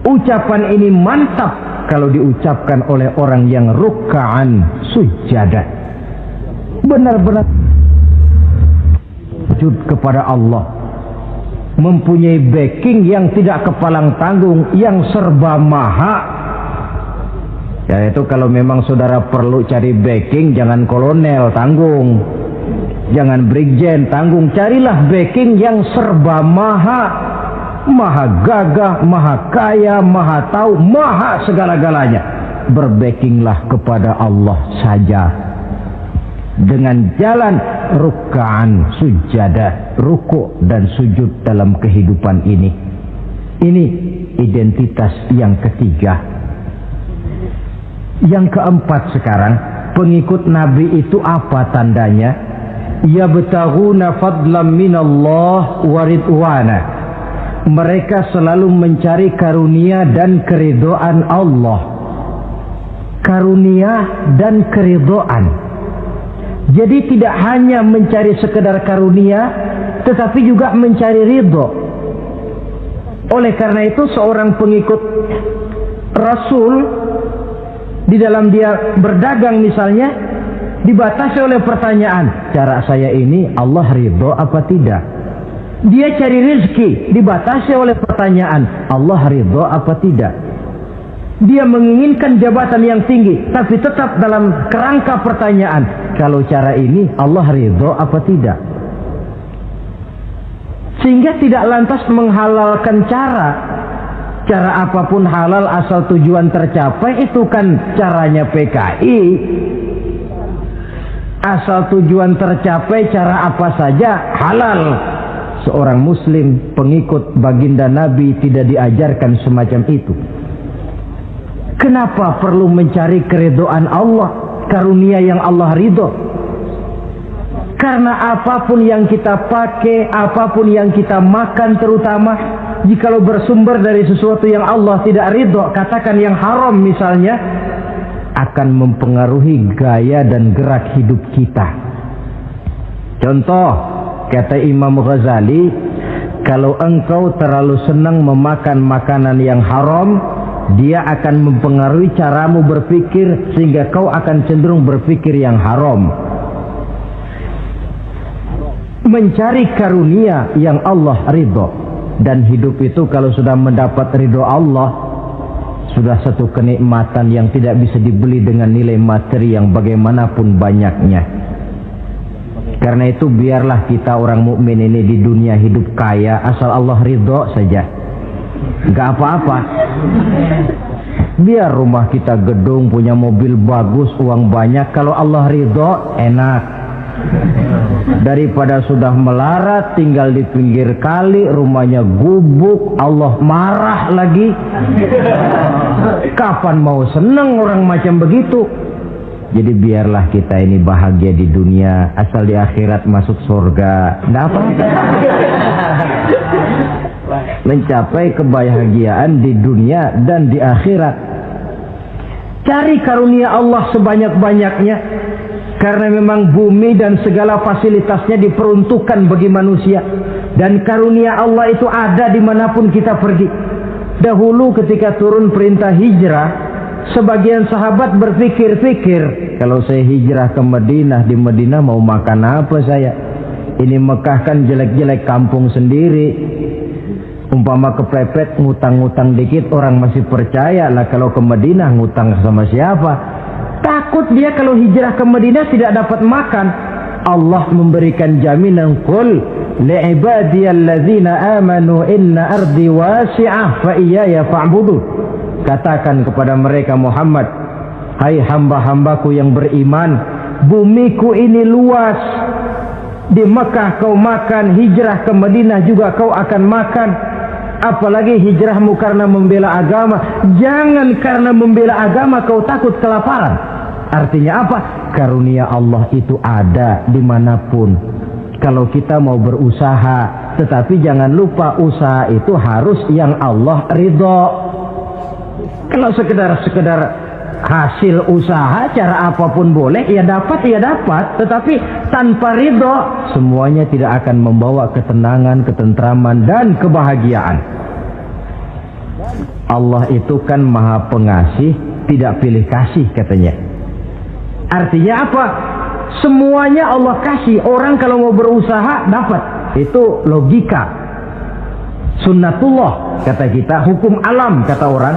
Ucapan ini mantap kalau diucapkan oleh orang yang ruk'an sujada, benar-benar sujud kepada Allah, mempunyai backing yang tidak kepalang tanggung, yang serba maha. Yaitu kalau memang saudara perlu cari backing, jangan kolonel tanggung, jangan brigjen tanggung, carilah backing yang serba maha, maha gagah, maha kaya, maha tahu, maha segala-galanya. Berbackinglah kepada Allah saja dengan jalan ruk'an sujada, ruku' dan sujud dalam kehidupan ini. Ini identitas yang ketiga. Yang keempat sekarang, pengikut Nabi itu apa tandanya? Yabtaghuna fadlan minallah wa ridwana. Mereka selalu mencari karunia dan keridhaan Allah. Karunia dan keridhaan. Jadi tidak hanya mencari sekedar karunia, tetapi juga mencari ridho. Oleh karena itu seorang pengikut Rasul, di dalam dia berdagang misalnya, dibatasi oleh pertanyaan, cara saya ini Allah ridho apa tidak? Dia cari rezeki, dibatasi oleh pertanyaan, Allah ridho apa tidak? Dia menginginkan jabatan yang tinggi, tapi tetap dalam kerangka pertanyaan, kalau cara ini Allah ridho apa tidak? Sehingga tidak lantas menghalalkan cara apapun halal asal tujuan tercapai. Itu kan caranya PKI. Asal tujuan tercapai, cara apa saja halal. Seorang muslim pengikut baginda Nabi tidak diajarkan semacam itu. Kenapa perlu mencari keridhaan Allah, karunia yang Allah ridho? Karena apapun yang kita pakai, apapun yang kita makan terutama, jikalau bersumber dari sesuatu yang Allah tidak ridho, katakan yang haram misalnya, akan mempengaruhi gaya dan gerak hidup kita. Contoh, kata Imam Ghazali, kalau engkau terlalu senang memakan makanan yang haram, dia akan mempengaruhi caramu berpikir sehingga kau akan cenderung berpikir yang haram. Mencari karunia yang Allah ridho, dan hidup itu kalau sudah mendapat ridho Allah, sudah satu kenikmatan yang tidak bisa dibeli dengan nilai materi yang bagaimanapun banyaknya. Karena itu biarlah kita orang mukmin ini di dunia hidup kaya asal Allah ridho saja, nggak apa-apa. Biar rumah kita gedung, punya mobil bagus, uang banyak, kalau Allah ridho enak. Daripada sudah melarat tinggal di pinggir kali, rumahnya gubuk, Allah marah lagi. Kapan mau seneng orang macam begitu? Jadi biarlah kita ini bahagia di dunia, asal di akhirat masuk surga. Nggak apa-apa. Mencapai kebahagiaan di dunia dan di akhirat. Cari karunia Allah sebanyak-banyaknya. Karena memang bumi dan segala fasilitasnya diperuntukkan bagi manusia. Dan karunia Allah itu ada dimanapun kita pergi. Dahulu ketika turun perintah hijrah, sebagian sahabat berpikir-pikir, kalau saya hijrah ke Madinah, di Madinah mau makan apa saya? Ini Mekah kan jelek-jelek, kampung sendiri. Umpama kepepet ngutang-ngutang dikit orang masih percaya lah, kalau ke Madinah ngutang sama siapa? Takut dia kalau hijrah ke Madinah tidak dapat makan. Allah memberikan jaminan, qul li'ibadiyalladzina amanu inna ardi wasi'ah fa iyaya fa'budun. Katakan kepada mereka Muhammad, hai hamba-hambaku yang beriman, bumiku ini luas. Di Mekah kau makan, hijrah ke Madinah juga kau akan makan. Apalagi hijrahmu karena membela agama. Jangan karena membela agama kau takut kelaparan. Artinya apa? Karunia Allah itu ada dimanapun. Kalau kita mau berusaha, tetapi jangan lupa usaha itu harus yang Allah ridho. Kalau sekedar hasil usaha cara apapun boleh, ya dapat. Tetapi tanpa ridho, semuanya tidak akan membawa ketenangan, ketentraman, dan kebahagiaan. Allah itu kan maha pengasih, tidak pilih kasih katanya. Artinya apa? Semuanya Allah kasih. Orang kalau mau berusaha dapat. Itu logika. Sunnatullah kata kita, hukum alam kata orang.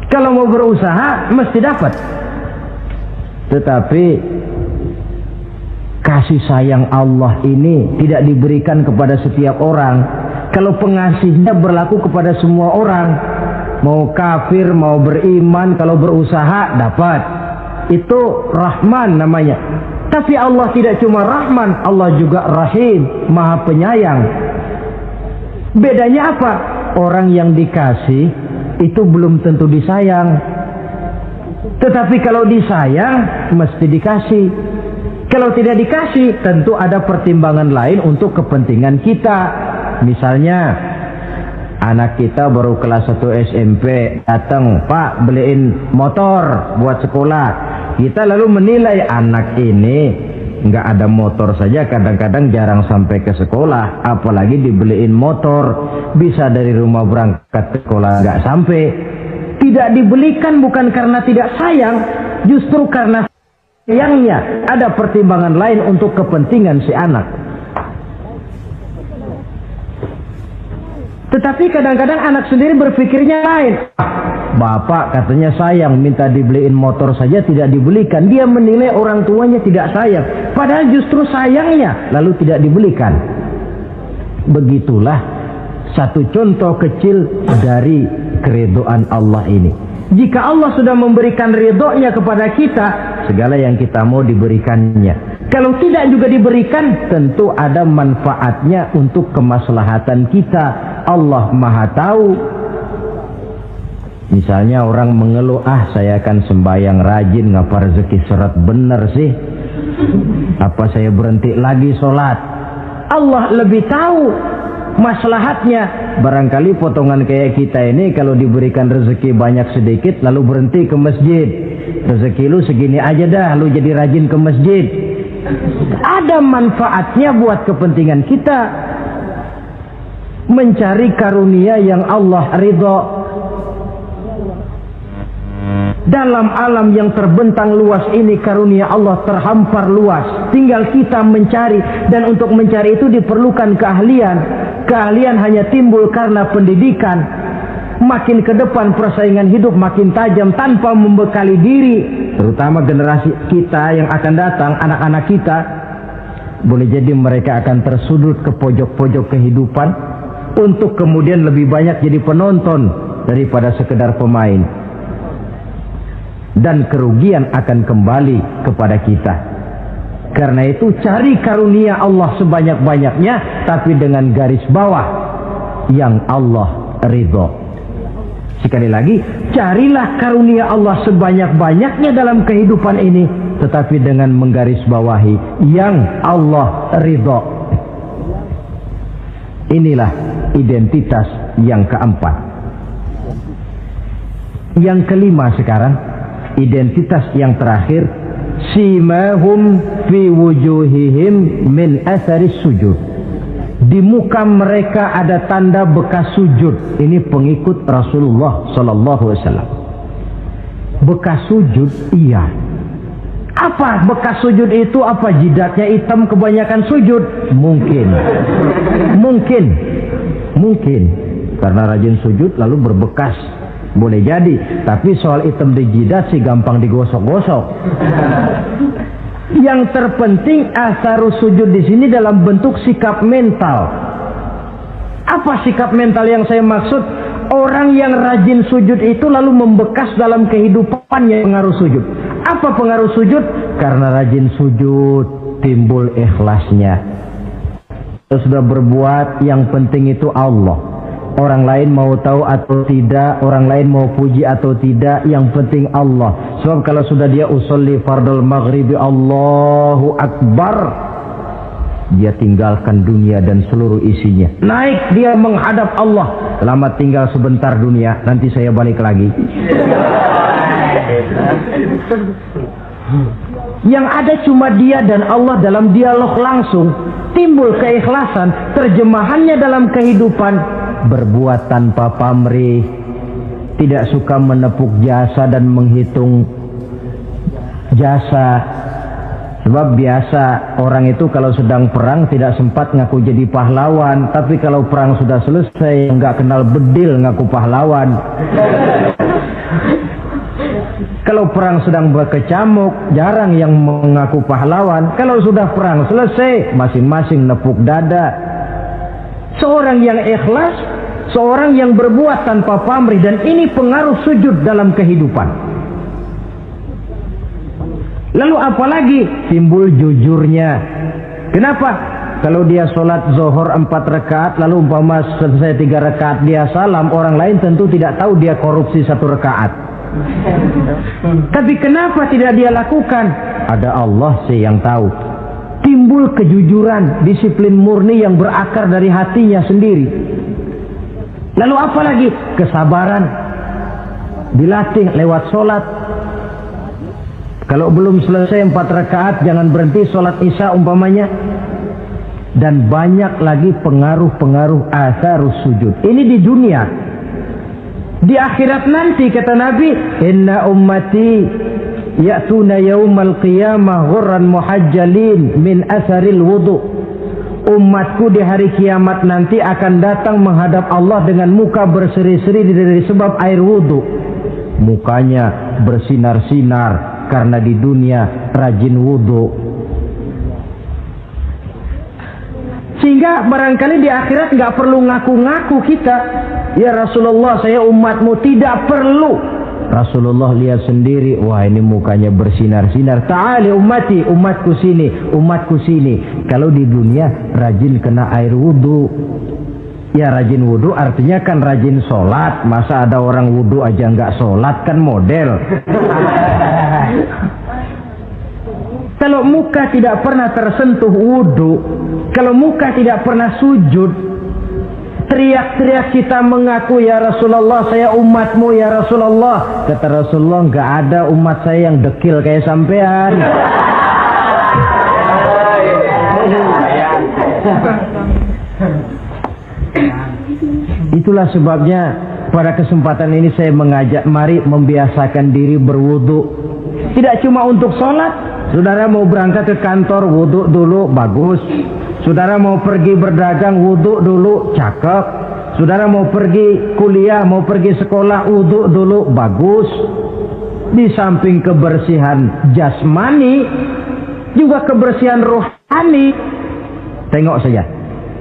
Kalau mau berusaha mesti dapat. Tetapi kasih sayang Allah ini tidak diberikan kepada setiap orang. Kalau pengasihnya berlaku kepada semua orang, mau kafir mau beriman, kalau berusaha dapat. Itu Rahman namanya. Tapi Allah tidak cuma Rahman, Allah juga Rahim, maha penyayang. Bedanya apa? Orang yang dikasih itu belum tentu disayang. Tetapi kalau disayang mesti dikasih. Kalau tidak dikasih tentu ada pertimbangan lain untuk kepentingan kita. Misalnya anak kita baru kelas 1 SMP datang, Pak beliin motor buat sekolah. Kita lalu menilai anak ini nggak ada motor saja kadang-kadang jarang sampai ke sekolah, apalagi dibeliin motor, bisa dari rumah berangkat ke sekolah nggak sampai. Tidak dibelikan bukan karena tidak sayang, justru karena sayangnya ada pertimbangan lain untuk kepentingan si anak. Tetapi kadang-kadang anak sendiri berpikirnya lain. Bapak katanya sayang, minta dibeliin motor saja tidak dibelikan. Dia menilai orang tuanya tidak sayang, padahal justru sayangnya lalu tidak dibelikan. Begitulah satu contoh kecil dari keridhaan Allah ini. Jika Allah sudah memberikan ridhonya kepada kita, segala yang kita mau diberikannya. Kalau tidak juga diberikan, tentu ada manfaatnya untuk kemaslahatan kita. Allah maha tahu. Misalnya orang mengeluh, saya akan sembahyang rajin, ngapa rezeki seret bener sih? Apa saya berhenti lagi sholat? Allah lebih tahu. maslahatnya. Barangkali potongan kayak kita ini kalau diberikan rezeki banyak sedikit lalu berhenti ke masjid. Rezeki lu segini aja dah, lu jadi rajin ke masjid. Ada manfaatnya buat kepentingan kita. Mencari karunia yang Allah ridho. Dalam alam yang terbentang luas ini karunia Allah terhampar luas. Tinggal kita mencari, dan untuk mencari itu diperlukan keahlian. Keahlian hanya timbul karena pendidikan. Makin ke depan persaingan hidup makin tajam tanpa membekali diri. Terutama generasi kita yang akan datang, anak-anak kita. Boleh jadi mereka akan tersudut ke pojok-pojok kehidupan untuk kemudian lebih banyak jadi penonton daripada sekedar pemain. Dan kerugian akan kembali kepada kita. Karena itu cari karunia Allah sebanyak-banyaknya, tapi dengan garis bawah yang Allah ridho. Sekali lagi, carilah karunia Allah sebanyak-banyaknya dalam kehidupan ini, tetapi dengan menggarisbawahi yang Allah ridho. Inilah identitas yang keempat. Yang kelima sekarang, identitas yang terakhir, simahum fi wujuhihim min atharis sujud. Di muka mereka ada tanda bekas sujud. Ini pengikut Rasulullah sallallahu alaihi wasallam. Bekas sujud, iya. Apa bekas sujud itu? Apa jidatnya hitam kebanyakan sujud? Mungkin. Karena rajin sujud lalu berbekas. Boleh jadi, tapi soal hitam di jidat sih gampang digosok-gosok. Yang terpenting asarus sujud di sini dalam bentuk sikap mental. Apa sikap mental yang saya maksud? Orang yang rajin sujud itu lalu membekas dalam kehidupannya pengaruh sujud. Apa pengaruh sujud? Karena rajin sujud timbul ikhlasnya. Sudah berbuat, yang penting itu Allah. Orang lain mau tahu atau tidak, orang lain mau puji atau tidak, yang penting Allah. Sebab kalau sudah dia usolli fardal maghribi Allahu Akbar, dia tinggalkan dunia dan seluruh isinya. Naik dia menghadap Allah. Selamat tinggal sebentar dunia, nanti saya balik lagi. Yang ada cuma dia dan Allah dalam dialog langsung. Timbul keikhlasan, terjemahannya dalam kehidupan. Berbuat tanpa pamrih, tidak suka menepuk jasa dan menghitung jasa. Sebab biasa orang itu kalau sedang perang tidak sempat ngaku jadi pahlawan, tapi kalau perang sudah selesai nggak kenal bedil ngaku pahlawan. Kalau perang sedang berkecamuk, jarang yang mengaku pahlawan. Kalau sudah perang selesai, masing-masing nepuk dada. Seorang yang ikhlas, seorang yang berbuat tanpa pamrih, dan ini pengaruh sujud dalam kehidupan. Lalu apalagi timbul jujurnya. Kenapa? Kalau dia sholat zuhur 4 rakaat, lalu umpama selesai 3 rakaat dia salam, orang lain tentu tidak tahu dia korupsi 1 rakaat. Tapi kenapa tidak dia lakukan? Ada Allah sih yang tahu. Timbul kejujuran, disiplin murni yang berakar dari hatinya sendiri. Lalu apa lagi? Kesabaran. Dilatih lewat sholat. Kalau belum selesai 4 rakaat, jangan berhenti sholat isya umpamanya. Dan banyak lagi pengaruh-pengaruh asarus sujud. Ini di dunia. Di akhirat nanti kata Nabi, inna ummati ya'tuna yaumal qiyamah ghurran muhajjalin min asaril wudu. Umatku di hari kiamat nanti akan datang menghadap Allah dengan muka berseri-seri dari sebab air wudu. Mukanya bersinar-sinar karena di dunia rajin wudu. Sehingga barangkali di akhirat nggak perlu ngaku-ngaku kita. Ya Rasulullah, saya umatmu, tidak perlu. Rasulullah lihat sendiri, wah ini mukanya bersinar-sinar. Ta'ali ummati, umatku sini, umatku sini. Kalau di dunia rajin kena air wudu. Ya rajin wudu artinya kan rajin sholat. Masa ada orang wudu aja nggak sholat, kan model. Kalau muka tidak pernah tersentuh wudu, kalau muka tidak pernah sujud, teriak-teriak kita mengaku, ya Rasulullah saya umatmu ya Rasulullah. Kata Rasulullah, nggak ada umat saya yang dekil kayak sampean. Itulah sebabnya pada kesempatan ini saya mengajak, mari membiasakan diri berwudu. Tidak cuma untuk sholat. Saudara mau berangkat ke kantor, wudu dulu, bagus. Saudara mau pergi berdagang, wudu dulu, cakep. Saudara mau pergi kuliah, mau pergi sekolah, wudu dulu, bagus. Di samping kebersihan jasmani, juga kebersihan rohani. Tengok saja,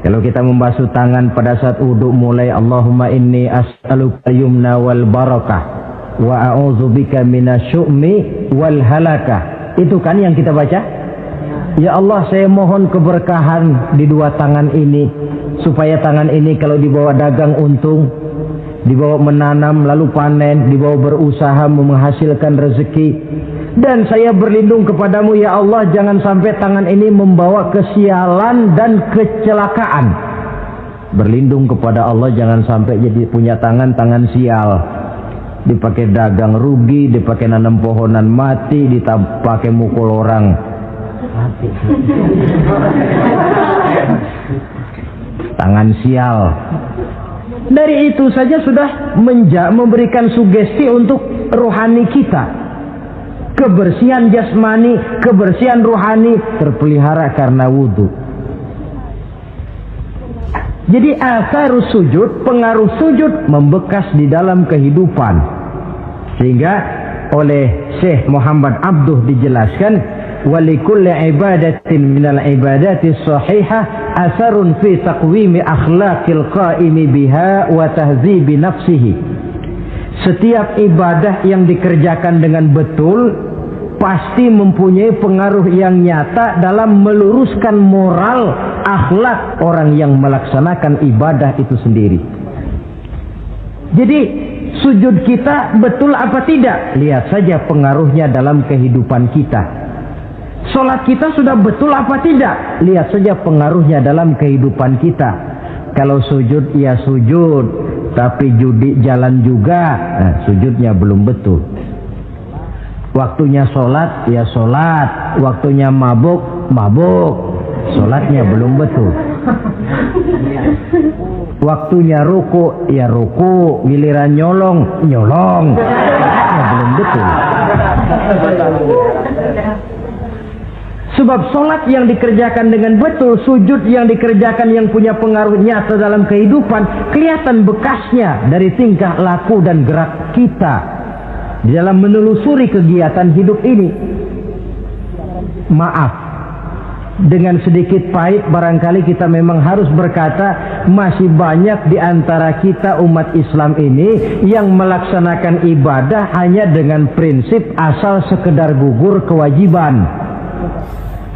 kalau kita membasuh tangan pada saat wudu, mulai Allahumma inni as'aluka yumna wal barakah wa a'udzubika minasyu'mi wal halakah. Itu kan yang kita baca. Ya Allah, saya mohon keberkahan di dua tangan ini, supaya tangan ini kalau dibawa dagang untung, dibawa menanam lalu panen, dibawa berusaha menghasilkan rezeki. Dan saya berlindung kepadamu ya Allah, jangan sampai tangan ini membawa kesialan dan kecelakaan. Berlindung kepada Allah jangan sampai jadi punya tangan sial, dipakai dagang rugi, dipakai nanam pohonan mati, dipakai mukul orang mati. Tangan sial. Dari itu saja sudah memberikan sugesti untuk rohani kita. Kebersihan jasmani, kebersihan rohani terpelihara karena wudu. Jadi asarus sujud, pengaruh sujud membekas di dalam kehidupan. Sehingga oleh Syekh Muhammad Abduh dijelaskan, walikulli ibadatin minal ibadati sahihah asarun fi taqwimi akhlaqil qaimi biha wa tahzibi nafsihi. Setiap ibadah yang dikerjakan dengan betul pasti mempunyai pengaruh yang nyata dalam meluruskan moral akhlak orang yang melaksanakan ibadah itu sendiri. Jadi sujud kita betul apa tidak? Lihat saja pengaruhnya dalam kehidupan kita. Sholat kita sudah betul apa tidak? Lihat saja pengaruhnya dalam kehidupan kita. Kalau sujud ya sujud, tapi judi jalan juga, nah, sujudnya belum betul. Waktunya sholat ya sholat, waktunya mabuk, sholatnya belum betul. Waktunya ruku ya ruku, giliran nyolong, sholatnya belum betul. Sebab sholat yang dikerjakan dengan betul, sujud yang dikerjakan yang punya pengaruh nyata dalam kehidupan, kelihatan bekasnya dari tingkah laku dan gerak kita di dalam menelusuri kegiatan hidup ini. Maaf, dengan sedikit pahit barangkali kita memang harus berkata, masih banyak di antara kita umat Islam ini yang melaksanakan ibadah hanya dengan prinsip asal sekedar gugur kewajiban.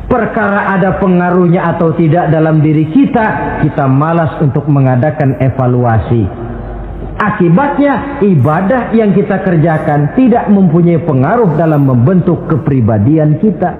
Perkara ada pengaruhnya atau tidak dalam diri kita, kita malas untuk mengadakan evaluasi. Akibatnya ibadah yang kita kerjakan tidak mempunyai pengaruh dalam membentuk kepribadian kita.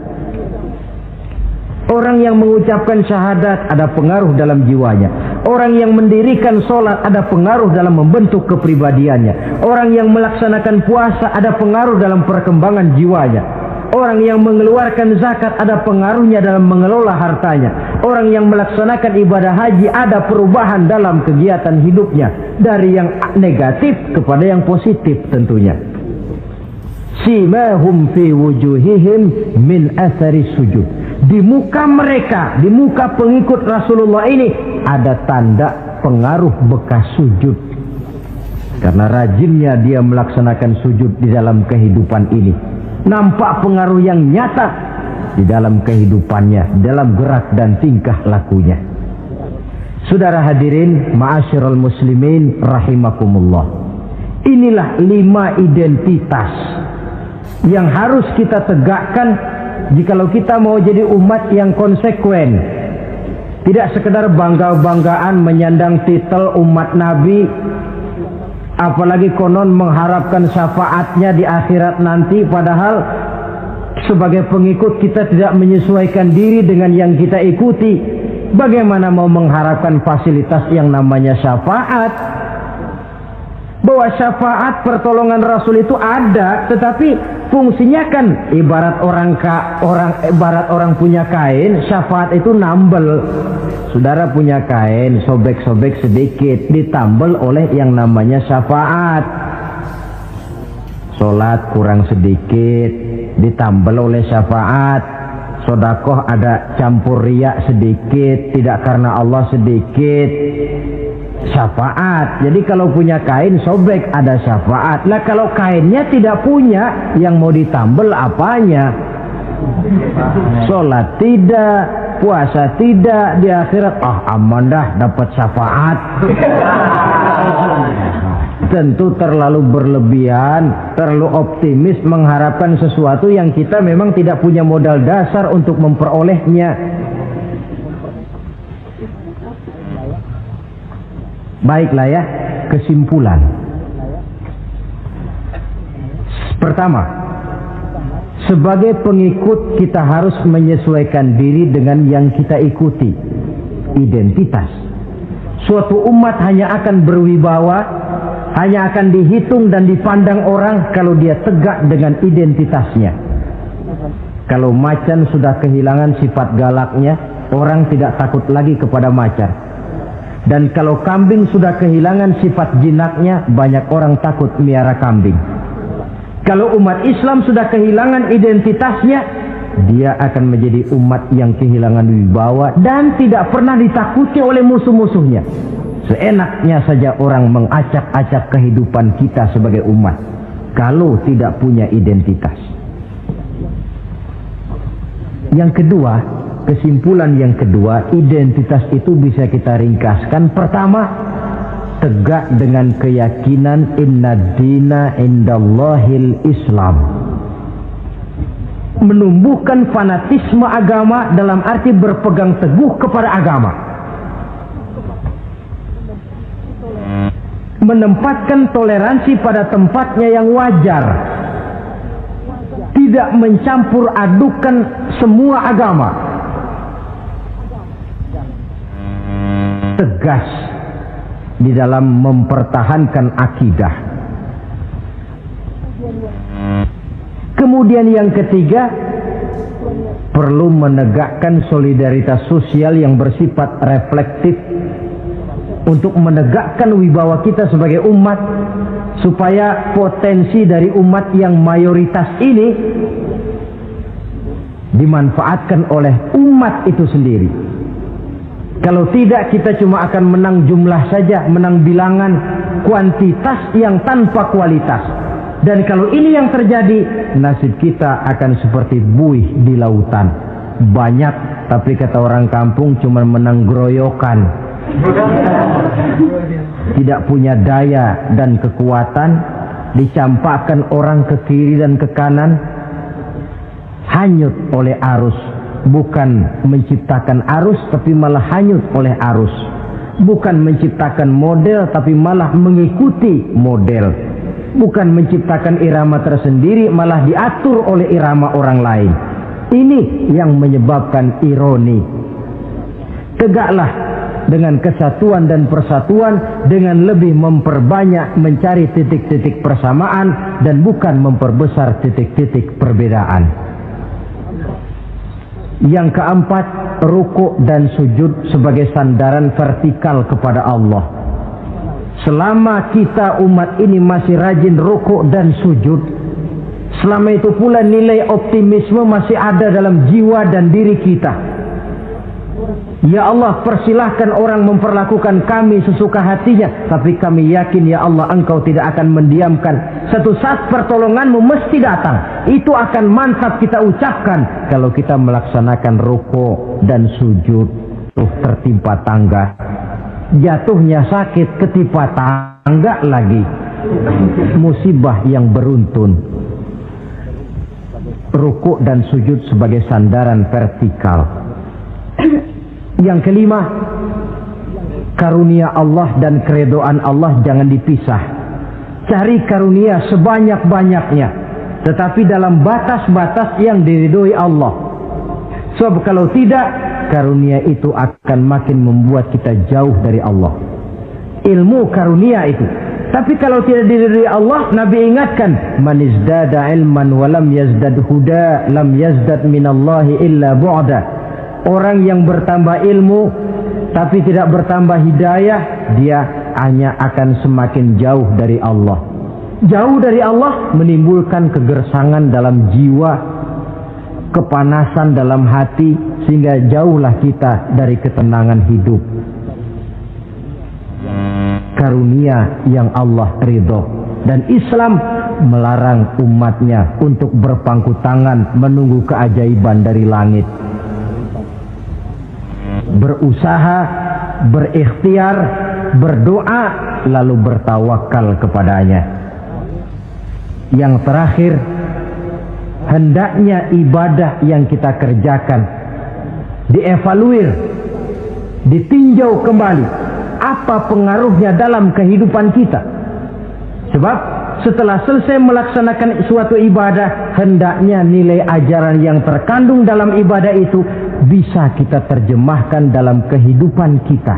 Orang yang mengucapkan syahadat ada pengaruh dalam jiwanya. Orang yang mendirikan sholat ada pengaruh dalam membentuk kepribadiannya. Orang yang melaksanakan puasa ada pengaruh dalam perkembangan jiwanya. Orang yang mengeluarkan zakat ada pengaruhnya dalam mengelola hartanya. Orang yang melaksanakan ibadah haji ada perubahan dalam kegiatan hidupnya, dari yang negatif kepada yang positif tentunya. Simahum fi wujuhihim min athari sujud. Di muka mereka, di muka pengikut Rasulullah ini ada tanda pengaruh bekas sujud. Karena rajinnya dia melaksanakan sujud di dalam kehidupan ini. Nampak pengaruh yang nyata di dalam kehidupannya, dalam gerak dan tingkah lakunya. Saudara hadirin, ma'asyiral muslimin rahimakumullah. Inilah 5 identitas yang harus kita tegakkan jikalau kita mau jadi umat yang konsekuen. Tidak sekedar bangga-banggaan menyandang titel umat Nabi, apalagi konon mengharapkan syafaatnya di akhirat nanti, padahal sebagai pengikut kita tidak menyesuaikan diri dengan yang kita ikuti. bagaimana mau mengharapkan fasilitas yang namanya syafaat? Bahwa syafaat pertolongan Rasul itu ada, tetapi fungsinya kan ibarat orang punya kain, syafaat itu nambel. Saudara punya kain, sobek-sobek sedikit, ditambel oleh yang namanya syafaat. Sholat kurang sedikit, ditambel oleh syafaat. Sodakoh ada campur riya sedikit, tidak karena Allah sedikit, syafaat. Jadi kalau punya kain sobek ada syafaat. Lah kalau kainnya tidak punya, yang mau ditambel apanya? Sholat tidak, puasa tidak, di akhirat aman dah dapat syafaat. Tentu terlalu berlebihan, terlalu optimis mengharapkan sesuatu yang kita memang tidak punya modal dasar untuk memperolehnya. Baiklah ya, kesimpulan. Pertama, sebagai pengikut kita harus menyesuaikan diri dengan yang kita ikuti. Identitas. Suatu umat hanya akan berwibawa, hanya akan dihitung dan dipandang orang kalau dia tegak dengan identitasnya. Kalau macan sudah kehilangan sifat galaknya, orang tidak takut lagi kepada macan. Dan kalau kambing sudah kehilangan sifat jinaknya, banyak orang takut miara kambing. Kalau umat Islam sudah kehilangan identitasnya, dia akan menjadi umat yang kehilangan wibawa dan tidak pernah ditakuti oleh musuh-musuhnya. Seenaknya saja orang mengacak-acak kehidupan kita sebagai umat kalau tidak punya identitas. Yang kedua, kesimpulan yang kedua, identitas itu bisa kita ringkaskan. Pertama, tegak dengan keyakinan inna dina indallahil Islam. Menumbuhkan fanatisme agama dalam arti berpegang teguh kepada agama. Menempatkan toleransi pada tempatnya yang wajar. Tidak mencampur adukan semua agama. Tegas di dalam mempertahankan akidah. Kemudian yang ketiga, perlu menegakkan solidaritas sosial yang bersifat reflektif untuk menegakkan wibawa kita sebagai umat, supaya potensi dari umat yang mayoritas ini dimanfaatkan oleh umat itu sendiri. Kalau tidak, kita cuma akan menang jumlah saja, menang bilangan, kuantitas yang tanpa kualitas. Dan kalau ini yang terjadi, nasib kita akan seperti buih di lautan. Banyak, tapi kata orang kampung cuma menang groyokan. Tidak punya daya dan kekuatan, dicampakkan orang ke kiri dan ke kanan, hanyut oleh arus. Bukan menciptakan arus, tapi malah hanyut oleh arus. Bukan menciptakan model, tapi malah mengikuti model. Bukan menciptakan irama tersendiri, malah diatur oleh irama orang lain. Ini yang menyebabkan ironi. Tegaklah dengan kesatuan dan persatuan, dengan lebih memperbanyak mencari titik-titik persamaan dan bukan memperbesar titik-titik perbedaan. Yang keempat, rukuk dan sujud sebagai sandaran vertikal kepada Allah. Selama kita umat ini masih rajin rukuk dan sujud, selama itu pula nilai optimisme masih ada dalam jiwa dan diri kita. Ya Allah, persilahkan orang memperlakukan kami sesuka hatinya, tapi kami yakin ya Allah, Engkau tidak akan mendiamkan. Satu saat pertolonganmu mesti datang. Itu akan mantap kita ucapkan kalau kita melaksanakan rukuk dan sujud. Tertimpa tangga, jatuhnya sakit, ketimpa tangga lagi, musibah yang beruntun. Rukuk dan sujud sebagai sandaran vertikal. Yang kelima, karunia Allah dan keredoan Allah jangan dipisah. Cari karunia sebanyak-banyaknya, tetapi dalam batas-batas yang diridhoi Allah. Sebab kalau tidak, karunia itu akan makin membuat kita jauh dari Allah. Ilmu karunia itu. Tapi kalau tidak dari Allah, Nabi ingatkan, man izdada ilman wa lam yazdad huda lam yazdad minallahi illa bu'da. Orang yang bertambah ilmu tapi tidak bertambah hidayah, dia hanya akan semakin jauh dari Allah. Jauh dari Allah menimbulkan kegersangan dalam jiwa, kepanasan dalam hati, sehingga jauhlah kita dari ketenangan hidup. Karunia yang Allah ridho, dan Islam melarang umatnya untuk berpangku tangan menunggu keajaiban dari langit. Berusaha, berikhtiar, berdoa, lalu bertawakal kepadanya. Yang terakhir, hendaknya ibadah yang kita kerjakan dievaluir, ditinjau kembali apa pengaruhnya dalam kehidupan kita. Sebab setelah selesai melaksanakan suatu ibadah, hendaknya nilai ajaran yang terkandung dalam ibadah itu bisa kita terjemahkan dalam kehidupan kita,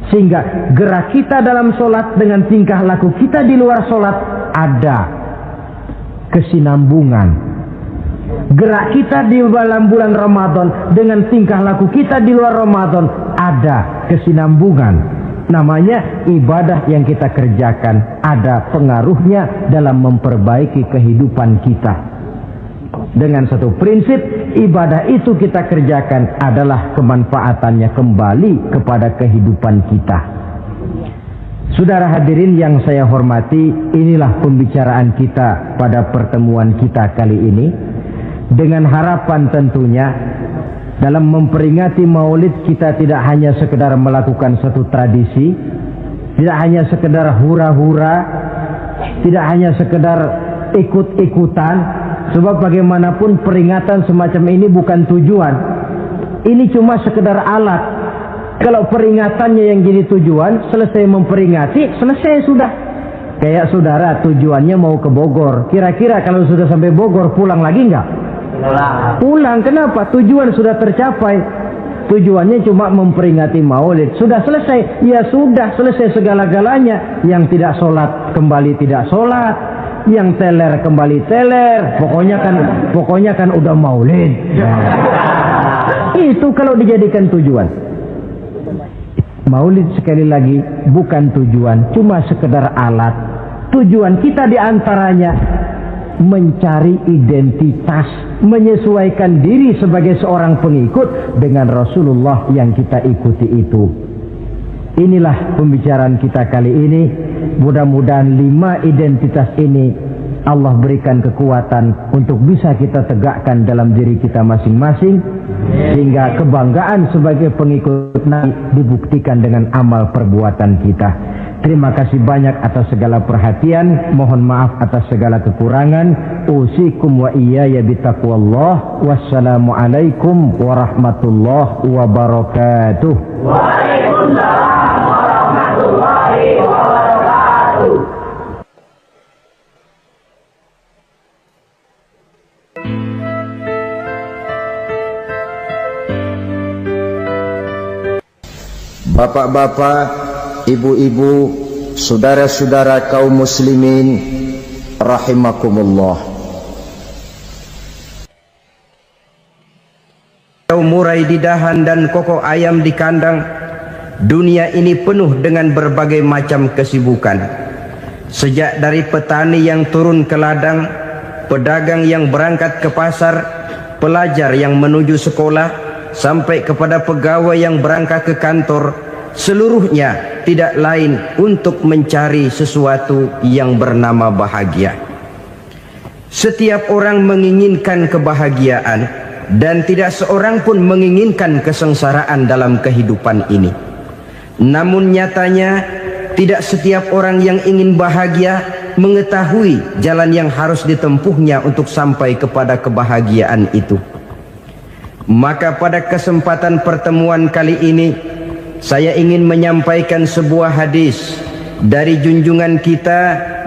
sehingga gerak kita dalam sholat dengan tingkah laku kita di luar sholat ada kesinambungan. Gerak kita di dalam bulan Ramadan dengan tingkah laku kita di luar Ramadan ada kesinambungan. Namanya ibadah yang kita kerjakan ada pengaruhnya dalam memperbaiki kehidupan kita. Dengan satu prinsip, ibadah itu kita kerjakan adalah kemanfaatannya kembali kepada kehidupan kita. Saudara hadirin yang saya hormati, inilah pembicaraan kita pada pertemuan kita kali ini. Dengan harapan tentunya dalam memperingati Maulid kita tidak hanya sekedar melakukan satu tradisi, tidak hanya sekedar hura-hura, tidak hanya sekedar ikut-ikutan. Sebab bagaimanapun peringatan semacam ini bukan tujuan. Ini cuma sekedar alat. Kalau peringatannya yang jadi tujuan, selesai memperingati, selesai sudah. Kayak saudara tujuannya mau ke Bogor, kira-kira kalau sudah sampai Bogor pulang lagi enggak? Pulang. Kenapa? Tujuan sudah tercapai. Tujuannya cuma memperingati Maulid. Sudah selesai. Ya sudah selesai segala-galanya. Yang tidak sholat kembali tidak sholat, yang teler kembali teler. Pokoknya kan udah Maulid. Itu kalau dijadikan tujuan. Maulid sekali lagi bukan tujuan, cuma sekedar alat. Tujuan kita diantaranya mencari identitas, menyesuaikan diri sebagai seorang pengikut dengan Rasulullah yang kita ikuti itu. Inilah pembicaraan kita kali ini. Mudah-mudahan 5 identitas ini Allah berikan kekuatan untuk bisa kita tegakkan dalam diri kita masing-masing, sehingga kebanggaan sebagai pengikut Nabi dibuktikan dengan amal perbuatan kita. Terima kasih banyak atas segala perhatian. Mohon maaf atas segala kekurangan. Usikum wa iyaya bitaqwallah. Wassalamualaikum warahmatullahi wabarakatuh. Waalaikumsalam warahmatullahi wabarakatuh. Bapak-bapak, ibu-ibu, saudara-saudara kaum muslimin rahimakumullah. Murai di dahan dan koko ayam di kandang. Dunia ini penuh dengan berbagai macam kesibukan. Sejak dari petani yang turun ke ladang, pedagang yang berangkat ke pasar, pelajar yang menuju sekolah, sampai kepada pegawai yang berangkat ke kantor, seluruhnya tidak lain untuk mencari sesuatu yang bernama bahagia. Setiap orang menginginkan kebahagiaan, dan tidak seorang pun menginginkan kesengsaraan dalam kehidupan ini. Namun nyatanya tidak setiap orang yang ingin bahagia mengetahui jalan yang harus ditempuhnya untuk sampai kepada kebahagiaan itu. Maka pada kesempatan pertemuan kali ini, saya ingin menyampaikan sebuah hadis dari junjungan kita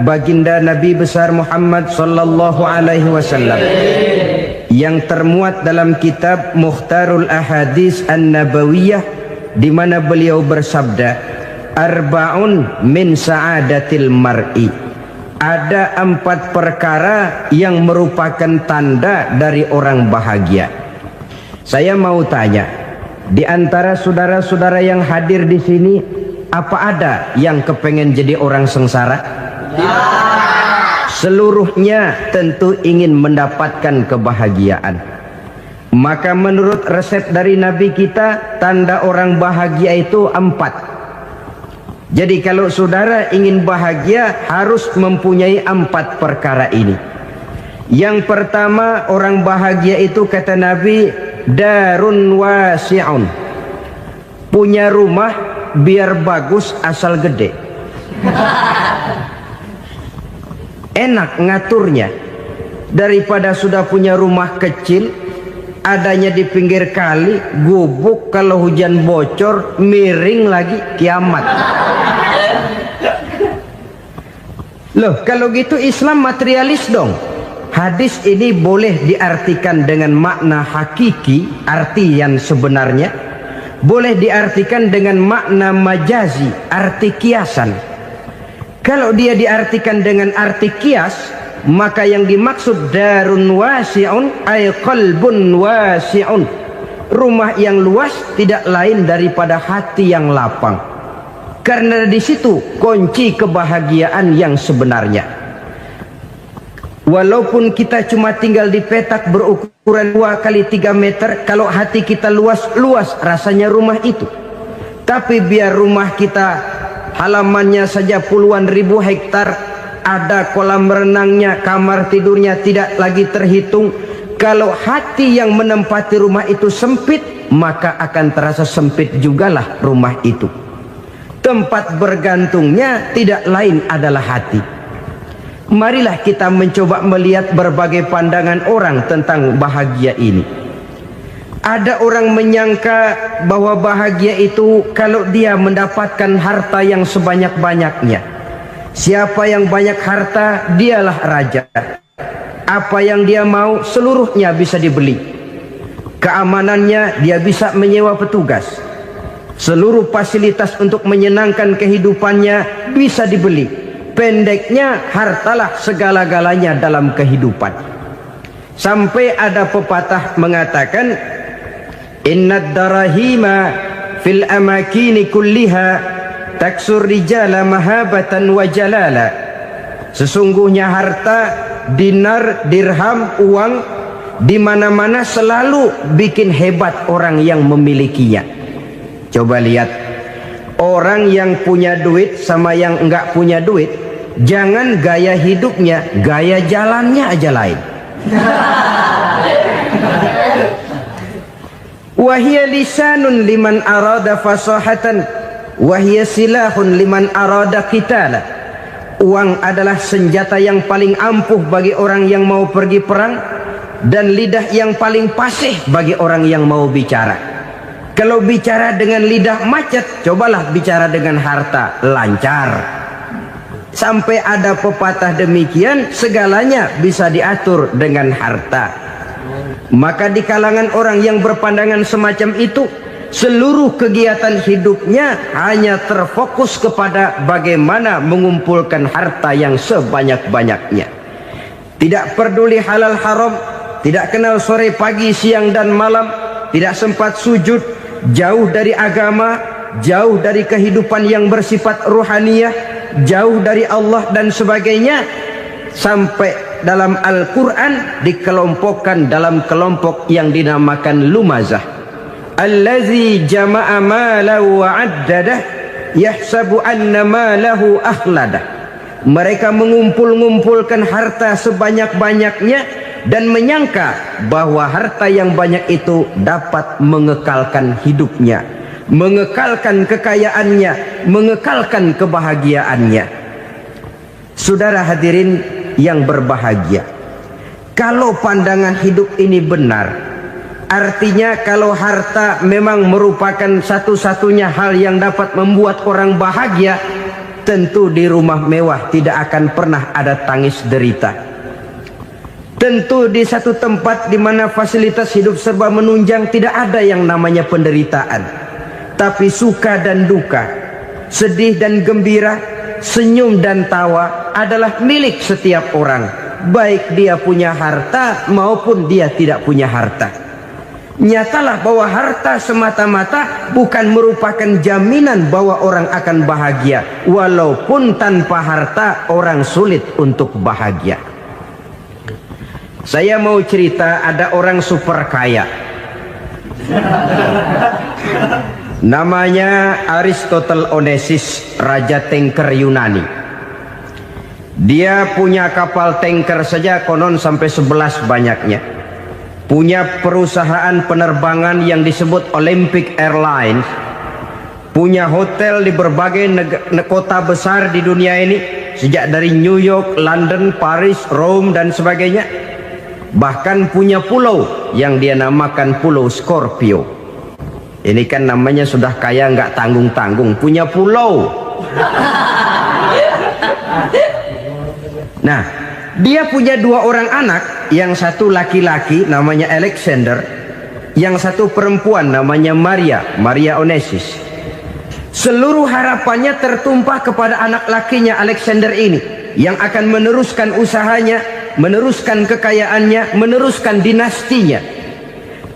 baginda Nabi besar Muhammad sallallahu alaihi wasallam yang termuat dalam kitab Mukhtarul Ahadits An-Nabawiyah, di mana beliau bersabda, arba'un min sa'adatil mar'i. Ada 4 perkara yang merupakan tanda dari orang bahagia. Saya mau tanya, di antara saudara-saudara yang hadir di sini, apa ada yang kepengen jadi orang sengsara? Ya. Seluruhnya tentu ingin mendapatkan kebahagiaan. Maka menurut resep dari Nabi kita, tanda orang bahagia itu 4. Jadi kalau saudara ingin bahagia, harus mempunyai 4 perkara ini. Yang pertama, orang bahagia itu kata Nabi, darun wasi'un. Punya rumah biar bagus asal gede. Enak ngaturnya daripada sudah punya rumah kecil, adanya di pinggir kali, gubuk, kalau hujan bocor, miring lagi, kiamat. Loh, kalau gitu Islam materialis dong. Hadis ini boleh diartikan dengan makna hakiki, arti yang sebenarnya. Boleh diartikan dengan makna majazi, arti kiasan. Kalau dia diartikan dengan arti kias, maka yang dimaksud darun wasi'un ay qalbun wasi'un. Rumah yang luas tidak lain daripada hati yang lapang. Karena di situ kunci kebahagiaan yang sebenarnya. Walaupun kita cuma tinggal di petak berukuran 2 kali 3 meter, kalau hati kita luas-luas rasanya rumah itu. Tapi biar rumah kita halamannya saja puluhan ribu hektar, ada kolam renangnya, kamar tidurnya tidak lagi terhitung. Kalau hati yang menempati rumah itu sempit, maka akan terasa sempit jugalah rumah itu. Tempat bergantungnya tidak lain adalah hati. Marilah kita mencoba melihat berbagai pandangan orang tentang bahagia ini. Ada orang menyangka bahwa bahagia itu kalau dia mendapatkan harta yang sebanyak-banyaknya. Siapa yang banyak harta, dialah raja. Apa yang dia mau, seluruhnya bisa dibeli. Keamanannya, dia bisa menyewa petugas. Seluruh fasilitas untuk menyenangkan kehidupannya bisa dibeli. Pendeknya, hartalah segala-galanya dalam kehidupan. Sampai ada pepatah mengatakan, innad darahima fil amakini kulliha taksur rijala mahabatan wa jalala. Sesungguhnya harta, dinar, dirham, uang di mana-mana selalu bikin hebat orang yang memilikinya. Coba lihat, orang yang punya duit sama yang enggak punya duit, jangan gaya hidupnya, gaya jalannya aja lain. Wahia lisanun liman arada fasahatan, wahia silahun liman arada qitala. Uang adalah senjata yang paling ampuh bagi orang yang mau pergi perang, dan lidah yang paling fasih bagi orang yang mau bicara. Kalau bicara dengan lidah macet, cobalah bicara dengan harta, lancar. Sampai ada pepatah demikian, segalanya bisa diatur dengan harta. Maka di kalangan orang yang berpandangan semacam itu, seluruh kegiatan hidupnya hanya terfokus kepada bagaimana mengumpulkan harta yang sebanyak-banyaknya. Tidak peduli halal haram, tidak kenal sore pagi siang dan malam, tidak sempat sujud, jauh dari agama, jauh dari kehidupan yang bersifat ruhaniyah, jauh dari Allah dan sebagainya. Sampai dalam Al-Quran dikelompokkan dalam kelompok yang dinamakan lumazah. Allazi jama'a malahu wa addadah yahsabu anna malahu akhladah. Mereka mengumpul-ngumpulkan harta sebanyak-banyaknya dan menyangka bahwa harta yang banyak itu dapat mengekalkan hidupnya, mengekalkan kekayaannya, mengekalkan kebahagiaannya. Saudara hadirin yang berbahagia, kalau pandangan hidup ini benar, artinya kalau harta memang merupakan satu-satunya hal yang dapat membuat orang bahagia, tentu di rumah mewah tidak akan pernah ada tangis derita. Tentu di satu tempat di mana fasilitas hidup serba menunjang, tidak ada yang namanya penderitaan. Tapi suka dan duka, sedih dan gembira, senyum dan tawa adalah milik setiap orang, baik dia punya harta maupun dia tidak punya harta. Nyatalah bahwa harta semata-mata bukan merupakan jaminan bahwa orang akan bahagia. Walaupun tanpa harta orang sulit untuk bahagia. Saya mau cerita, ada orang super kaya. Namanya Aristotle Onesius, Raja Tanker Yunani. Dia punya kapal tanker saja konon sampai 11 banyaknya. Punya perusahaan penerbangan yang disebut Olympic Airlines. Punya hotel di berbagai kota besar di dunia ini, sejak dari New York, London, Paris, Rome dan sebagainya. Bahkan punya pulau yang dia namakan Pulau Scorpio. Ini kan namanya sudah kaya nggak tanggung-tanggung, punya pulau. Nah, dia punya 2 orang anak, yang satu laki-laki namanya Alexander, yang satu perempuan namanya Maria Onesius. Seluruh harapannya tertumpah kepada anak lakinya Alexander ini, yang akan meneruskan usahanya, meneruskan kekayaannya, meneruskan dinastinya.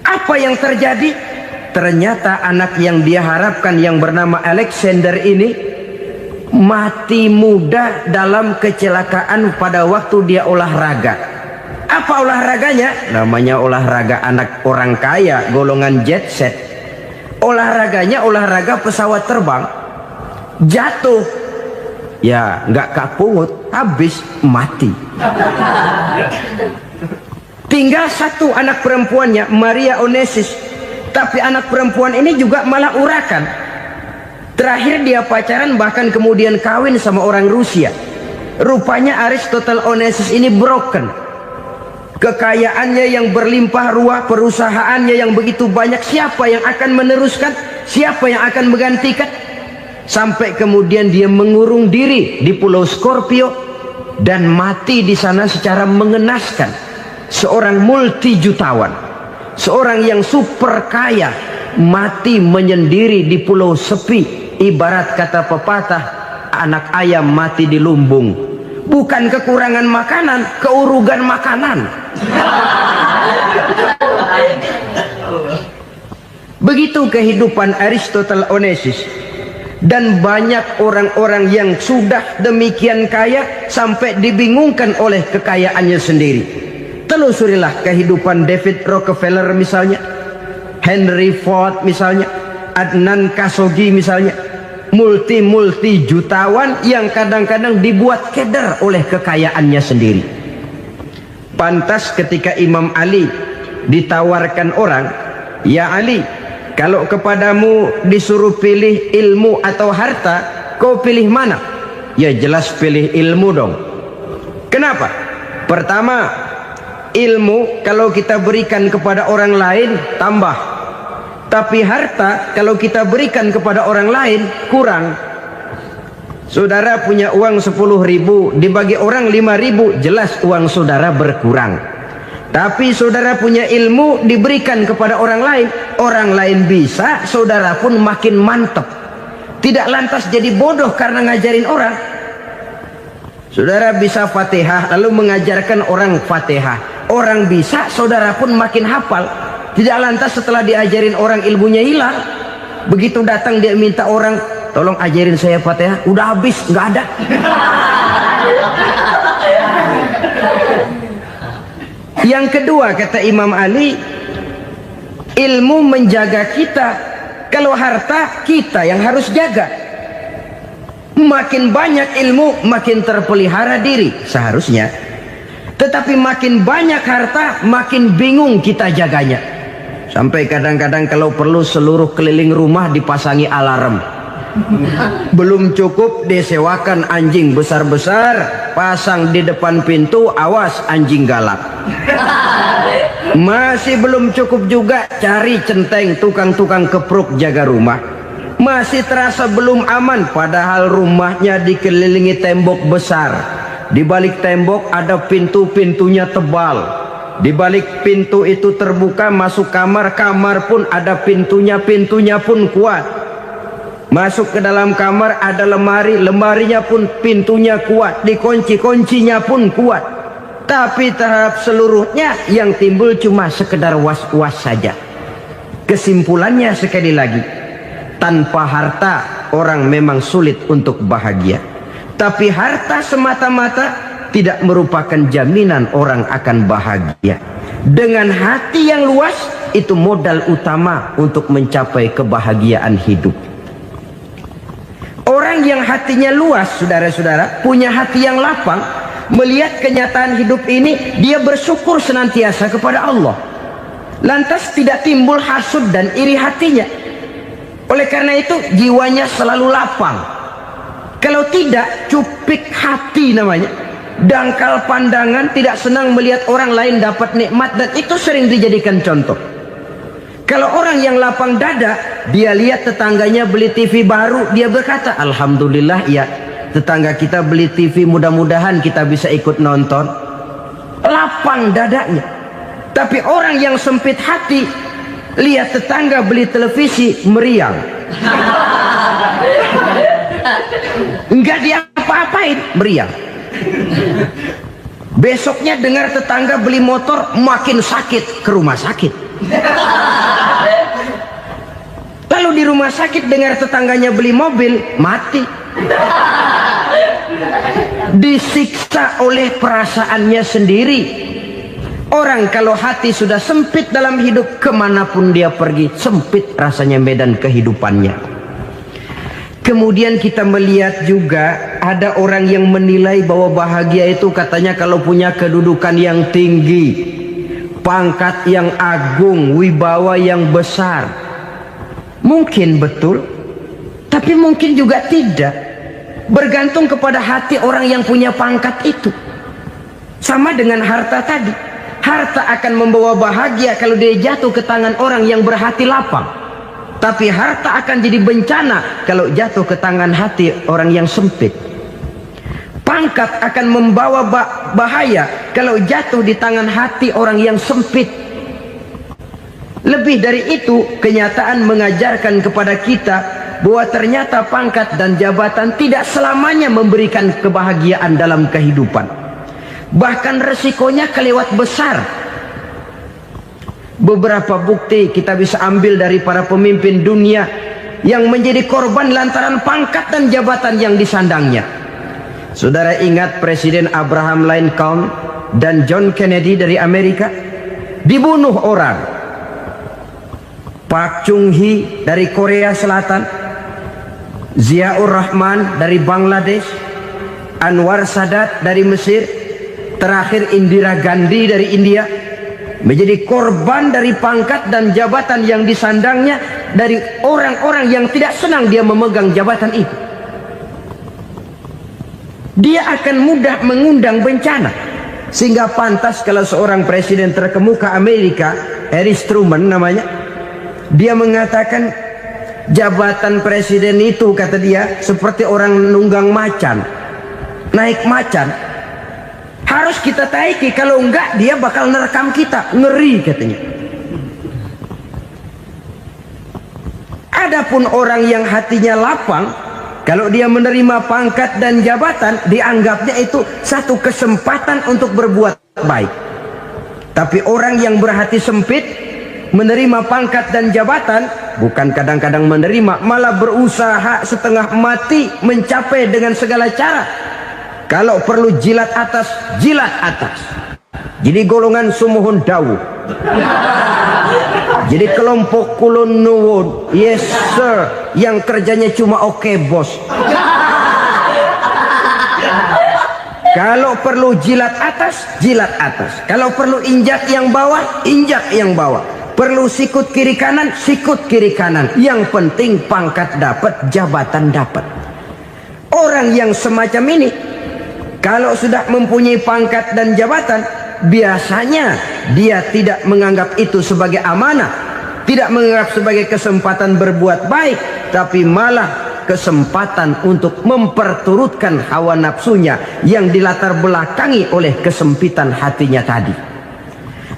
Apa yang terjadi? Ternyata anak yang dia harapkan yang bernama Alexander ini mati muda dalam kecelakaan pada waktu dia olahraga. Apa olahraganya? Namanya olahraga anak orang kaya, golongan jet set. Olahraganya olahraga pesawat terbang. Jatuh, ya nggak kapungut, habis mati. Tinggal satu anak perempuannya, Maria Onesius. Tapi anak perempuan ini juga malah urakan. Terakhir dia pacaran, bahkan kemudian kawin sama orang Rusia. Rupanya Aristotle Onesius ini broken. Kekayaannya yang berlimpah ruah, perusahaannya yang begitu banyak, siapa yang akan meneruskan? Siapa yang akan menggantikan? Sampai kemudian dia mengurung diri di Pulau Scorpio dan mati di sana secara mengenaskan. Seorang multi jutawan, seorang yang super kaya, mati menyendiri di pulau sepi. Ibarat kata pepatah, anak ayam mati di lumbung. Bukan kekurangan makanan, keurugan makanan. Begitu kehidupan Aristotle Onesius. Dan banyak orang-orang yang sudah demikian kaya sampai dibingungkan oleh kekayaannya sendiri. Telusurilah kehidupan David Rockefeller misalnya, Henry Ford misalnya, Adnan Khashoggi misalnya. Multi jutawan yang kadang-kadang dibuat keder oleh kekayaannya sendiri. Pantas ketika Imam Ali ditawarkan orang, "Ya Ali, kalau kepadamu disuruh pilih ilmu atau harta, kau pilih mana?" Ya jelas pilih ilmu dong. Kenapa? Pertama, ilmu kalau kita berikan kepada orang lain tambah. Tapi harta kalau kita berikan kepada orang lain kurang. Saudara punya uang 10.000, dibagi orang 5.000, jelas uang saudara berkurang. Tapi saudara punya ilmu, diberikan kepada orang lain bisa, saudara pun makin mantap. Tidak lantas jadi bodoh karena ngajarin orang. Saudara bisa Fatihah lalu mengajarkan orang Fatihah. Orang bisa, saudara pun makin hafal. Tidak lantas setelah diajarin orang ilmunya hilang. Begitu datang dia minta orang, "Tolong ajarin saya Fatihah." Udah habis, nggak ada. Yang kedua kata Imam Ali, ilmu menjaga kita. Kalau harta kita yang harus jaga. Makin banyak ilmu makin terpelihara diri seharusnya. Tetapi makin banyak harta makin bingung kita jaganya. Sampai kadang-kadang kalau perlu seluruh keliling rumah dipasangi alarm. Belum cukup disewakan anjing besar-besar, pasang di depan pintu, awas anjing galak. Masih belum cukup juga, cari centeng tukang-tukang kepruk jaga rumah. Masih terasa belum aman, padahal rumahnya dikelilingi tembok besar. Di balik tembok ada pintu-pintunya tebal. Di balik pintu itu terbuka masuk kamar, kamar pun ada pintunya, pintunya pun kuat. Masuk ke dalam kamar ada lemari, lemarinya pun pintunya kuat, dikunci, kuncinya pun kuat. Tapi terhadap seluruhnya yang timbul cuma sekedar was-was saja. Kesimpulannya sekali lagi, tanpa harta orang memang sulit untuk bahagia. Tapi harta semata-mata tidak merupakan jaminan orang akan bahagia. Dengan hati yang luas, itu modal utama untuk mencapai kebahagiaan hidup. Orang yang hatinya luas, saudara-saudara, punya hati yang lapang, melihat kenyataan hidup ini, dia bersyukur senantiasa kepada Allah. Lantas tidak timbul hasud dan iri hatinya. Oleh karena itu, jiwanya selalu lapang. Kalau tidak, cupik hati namanya. Dangkal pandangan, tidak senang melihat orang lain dapat nikmat, dan itu sering dijadikan contoh. Kalau orang yang lapang dada, dia lihat tetangganya beli TV baru, dia berkata, alhamdulillah ya, tetangga kita beli TV, mudah-mudahan kita bisa ikut nonton. Lapang dadanya. Tapi orang yang sempit hati, lihat tetangga beli televisi, meriang. Enggak diapa-apain, meriang. Besoknya dengar tetangga beli motor, makin sakit, ke rumah sakit. Lalu di rumah sakit dengar tetangganya beli mobil, mati. Disiksa oleh perasaannya sendiri. Orang kalau hati sudah sempit dalam hidup, kemanapun dia pergi, sempit rasanya medan kehidupannya. Kemudian kita melihat juga ada orang yang menilai bahwa bahagia itu katanya kalau punya kedudukan yang tinggi, pangkat yang agung, wibawa yang besar. Mungkin betul, tapi mungkin juga tidak. Bergantung kepada hati orang yang punya pangkat itu. Sama dengan harta tadi. Harta akan membawa bahagia kalau dia jatuh ke tangan orang yang berhati lapang. Tapi harta akan jadi bencana kalau jatuh ke tangan hati orang yang sempit. Pangkat akan membawa bahaya kalau jatuh di tangan hati orang yang sempit. Lebih dari itu, kenyataan mengajarkan kepada kita bahwa ternyata pangkat dan jabatan tidak selamanya memberikan kebahagiaan dalam kehidupan. Bahkan resikonya kelewat besar. Beberapa bukti kita bisa ambil dari para pemimpin dunia yang menjadi korban lantaran pangkat dan jabatan yang disandangnya. Saudara ingat Presiden Abraham Lincoln dan John Kennedy dari Amerika? Dibunuh orang. Park Chung-hee dari Korea Selatan, Ziaur Rahman dari Bangladesh, Anwar Sadat dari Mesir, terakhir Indira Gandhi dari India, menjadi korban dari pangkat dan jabatan yang disandangnya dari orang-orang yang tidak senang dia memegang jabatan itu. Dia akan mudah mengundang bencana. Sehingga pantas kalau seorang presiden terkemuka Amerika, Harry Truman namanya, dia mengatakan jabatan presiden itu, kata dia, seperti orang nunggang macan, naik macan. Harus kita taiki, kalau enggak dia bakal nerekam kita, ngeri katanya. Adapun orang yang hatinya lapang, kalau dia menerima pangkat dan jabatan, dianggapnya itu satu kesempatan untuk berbuat baik. Tapi orang yang berhati sempit, menerima pangkat dan jabatan, bukan kadang-kadang menerima, malah berusaha setengah mati mencapai dengan segala cara. Kalau perlu jilat atas, jilat atas. Jadi golongan sumuhun dawuh. Jadi kelompok kulon nuwun, yes sir, yang kerjanya cuma oke bos. Kalau perlu jilat atas, jilat atas. Kalau perlu injak yang bawah, injak yang bawah. Perlu sikut kiri kanan, sikut kiri kanan. Yang penting pangkat dapat, jabatan dapat. Orang yang semacam ini, kalau sudah mempunyai pangkat dan jabatan, biasanya dia tidak menganggap itu sebagai amanah, tidak menganggap sebagai kesempatan berbuat baik, tapi malah kesempatan untuk memperturutkan hawa nafsunya yang dilatar belakangi oleh kesempitan hatinya tadi.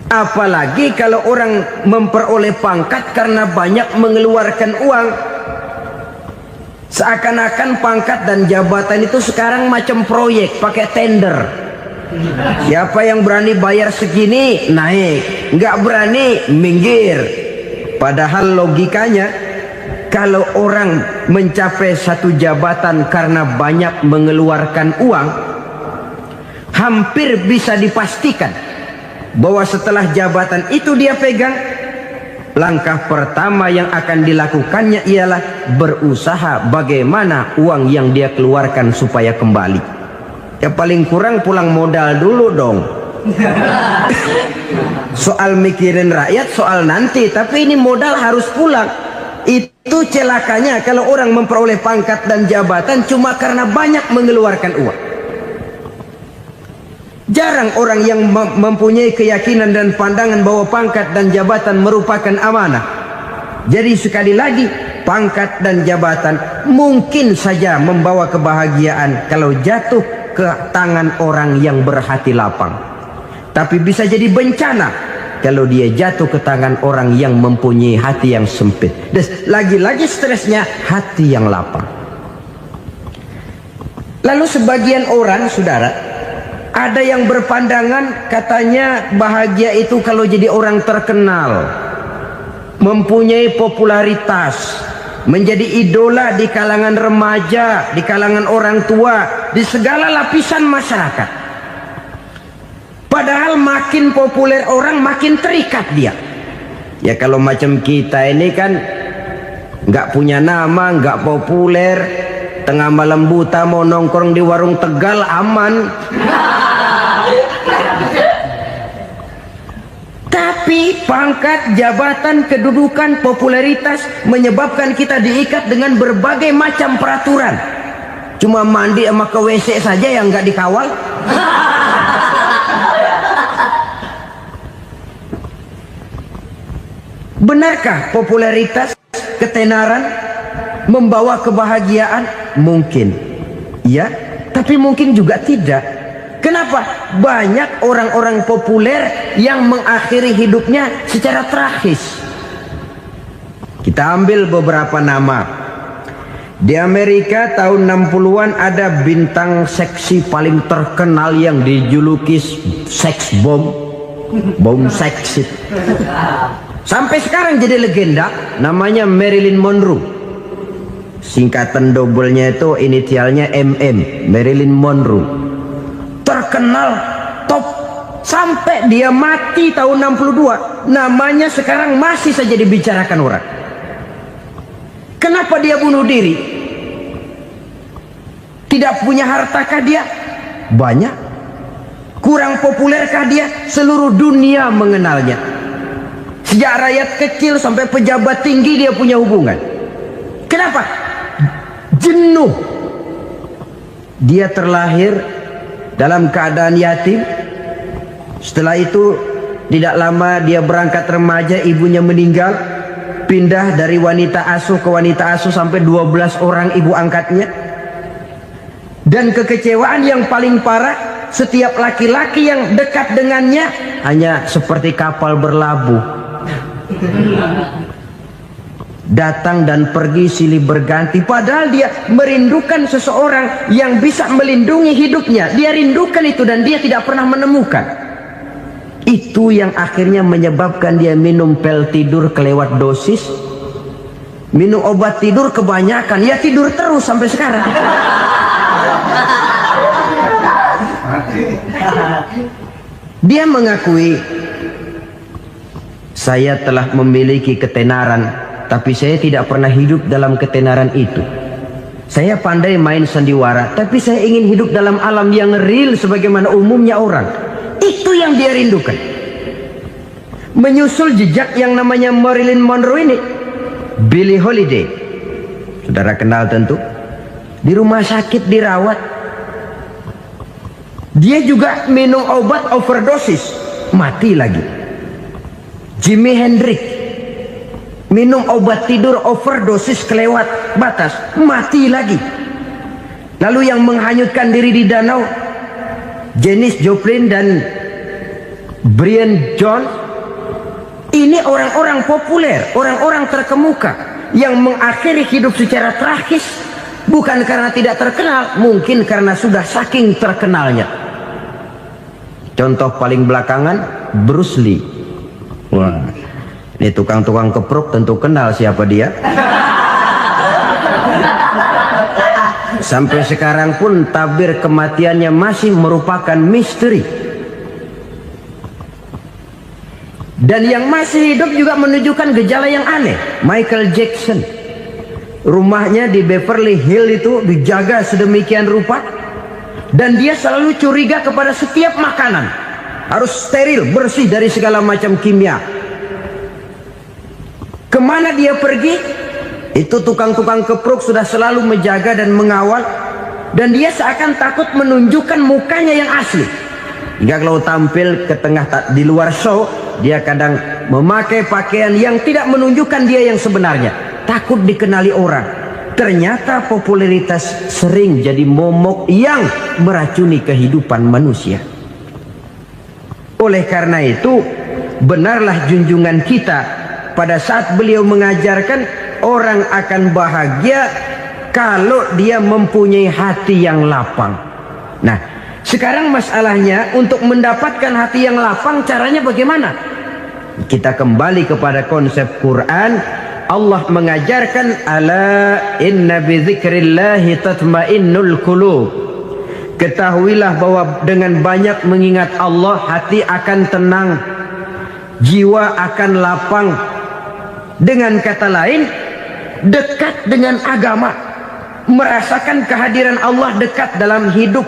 Apalagi kalau orang memperoleh pangkat karena banyak mengeluarkan uang. Seakan-akan pangkat dan jabatan itu sekarang macam proyek, pakai tender. Siapa yang berani bayar segini naik, nggak berani minggir. Padahal logikanya, kalau orang mencapai satu jabatan karena banyak mengeluarkan uang, hampir bisa dipastikan bahwa setelah jabatan itu dia pegang, langkah pertama yang akan dilakukannya ialah berusaha bagaimana uang yang dia keluarkan supaya kembali. Ya paling kurang pulang modal dulu dong. Soal mikirin rakyat soal nanti, tapi ini modal harus pulang. Itu celakanya kalau orang memperoleh pangkat dan jabatan cuma karena banyak mengeluarkan uang. Jarang orang yang mempunyai keyakinan dan pandangan bahwa pangkat dan jabatan merupakan amanah. Jadi sekali lagi, pangkat dan jabatan mungkin saja membawa kebahagiaan kalau jatuh ke tangan orang yang berhati lapang. Tapi bisa jadi bencana kalau dia jatuh ke tangan orang yang mempunyai hati yang sempit. Dan lagi-lagi stresnya hati yang lapang. Lalu sebagian orang, saudara, ada yang berpandangan katanya bahagia itu kalau jadi orang terkenal, mempunyai popularitas, menjadi idola di kalangan remaja, di kalangan orang tua, di segala lapisan masyarakat. Padahal makin populer orang makin terikat dia. Ya kalau macam kita ini kan nggak punya nama, nggak populer, tengah malam buta mau nongkrong di warung Tegal aman. Tapi pangkat, jabatan, kedudukan, popularitas menyebabkan kita diikat dengan berbagai macam peraturan. Cuma mandi sama ke WC saja yang nggak dikawal. Benarkah popularitas, ketenaran membawa kebahagiaan? Mungkin. Ya, tapi mungkin juga tidak. Kenapa? Banyak orang-orang populer yang mengakhiri hidupnya secara tragis. Kita ambil beberapa nama. Di Amerika tahun 60-an ada bintang seksi paling terkenal yang dijuluki sex bomb. Bom seksi. Sampai sekarang jadi legenda, namanya Marilyn Monroe. Singkatan doublenya itu inisialnya MM, Marilyn Monroe. Terkenal top sampai dia mati tahun 62, namanya sekarang masih saja dibicarakan orang. Kenapa dia bunuh diri? Tidak punya hartakah dia? Banyak. Kurang populerkah dia? Seluruh dunia mengenalnya. Sejak rakyat kecil sampai pejabat tinggi dia punya hubungan. Kenapa? Jenuh. Dia terlahir dalam keadaan yatim. Setelah itu tidak lama dia berangkat remaja, ibunya meninggal, pindah dari wanita asuh ke wanita asuh sampai 12 orang ibu angkatnya. Dan kekecewaan yang paling parah, setiap laki-laki yang dekat dengannya hanya seperti kapal berlabuh, datang dan pergi silih berganti. Padahal dia merindukan seseorang yang bisa melindungi hidupnya. Dia rindukan itu dan dia tidak pernah menemukan. Itu yang akhirnya menyebabkan dia minum pil tidur kelewat dosis, minum obat tidur kebanyakan, ya tidur terus sampai sekarang. Dia mengakui, saya telah memiliki ketenaran, tapi saya tidak pernah hidup dalam ketenaran itu. Saya pandai main sandiwara, tapi saya ingin hidup dalam alam yang real sebagaimana umumnya orang. Itu yang dia rindukan. Menyusul jejak yang namanya Marilyn Monroe ini, Billie Holiday, saudara kenal tentu, di rumah sakit dirawat. Dia juga minum obat overdosis, mati lagi. Jimi Hendrix, minum obat tidur overdosis kelewat batas, mati lagi. Lalu yang menghanyutkan diri di danau, Janis Joplin dan Brian Jones, ini orang-orang populer, orang-orang terkemuka yang mengakhiri hidup secara tragis, bukan karena tidak terkenal, mungkin karena sudah saking terkenalnya. Contoh paling belakangan, Bruce Lee. Wah, ini tukang-tukang keprok tentu kenal siapa dia. Sampai sekarang pun tabir kematiannya masih merupakan misteri. Dan yang masih hidup juga menunjukkan gejala yang aneh. Michael Jackson, rumahnya di Beverly Hills itu dijaga sedemikian rupa, dan dia selalu curiga kepada setiap makanan harus steril, bersih dari segala macam kimia. Kemana dia pergi, itu tukang-tukang keprok sudah selalu menjaga dan mengawal, dan dia seakan takut menunjukkan mukanya yang asli. Hingga kalau tampil ke tengah di luar show, dia kadang memakai pakaian yang tidak menunjukkan dia yang sebenarnya, takut dikenali orang. Ternyata popularitas sering jadi momok yang meracuni kehidupan manusia. Oleh karena itu, benarlah junjungan kita pada saat beliau mengajarkan orang akan bahagia kalau dia mempunyai hati yang lapang. Nah, sekarang masalahnya untuk mendapatkan hati yang lapang, caranya bagaimana? Kita kembali kepada konsep Quran. Allah mengajarkan, ala inna bi dzikrillahi tatmainnul qulub. Ketahuilah bahwa dengan banyak mengingat Allah, hati akan tenang, jiwa akan lapang. Dengan kata lain, dekat dengan agama, merasakan kehadiran Allah dekat dalam hidup,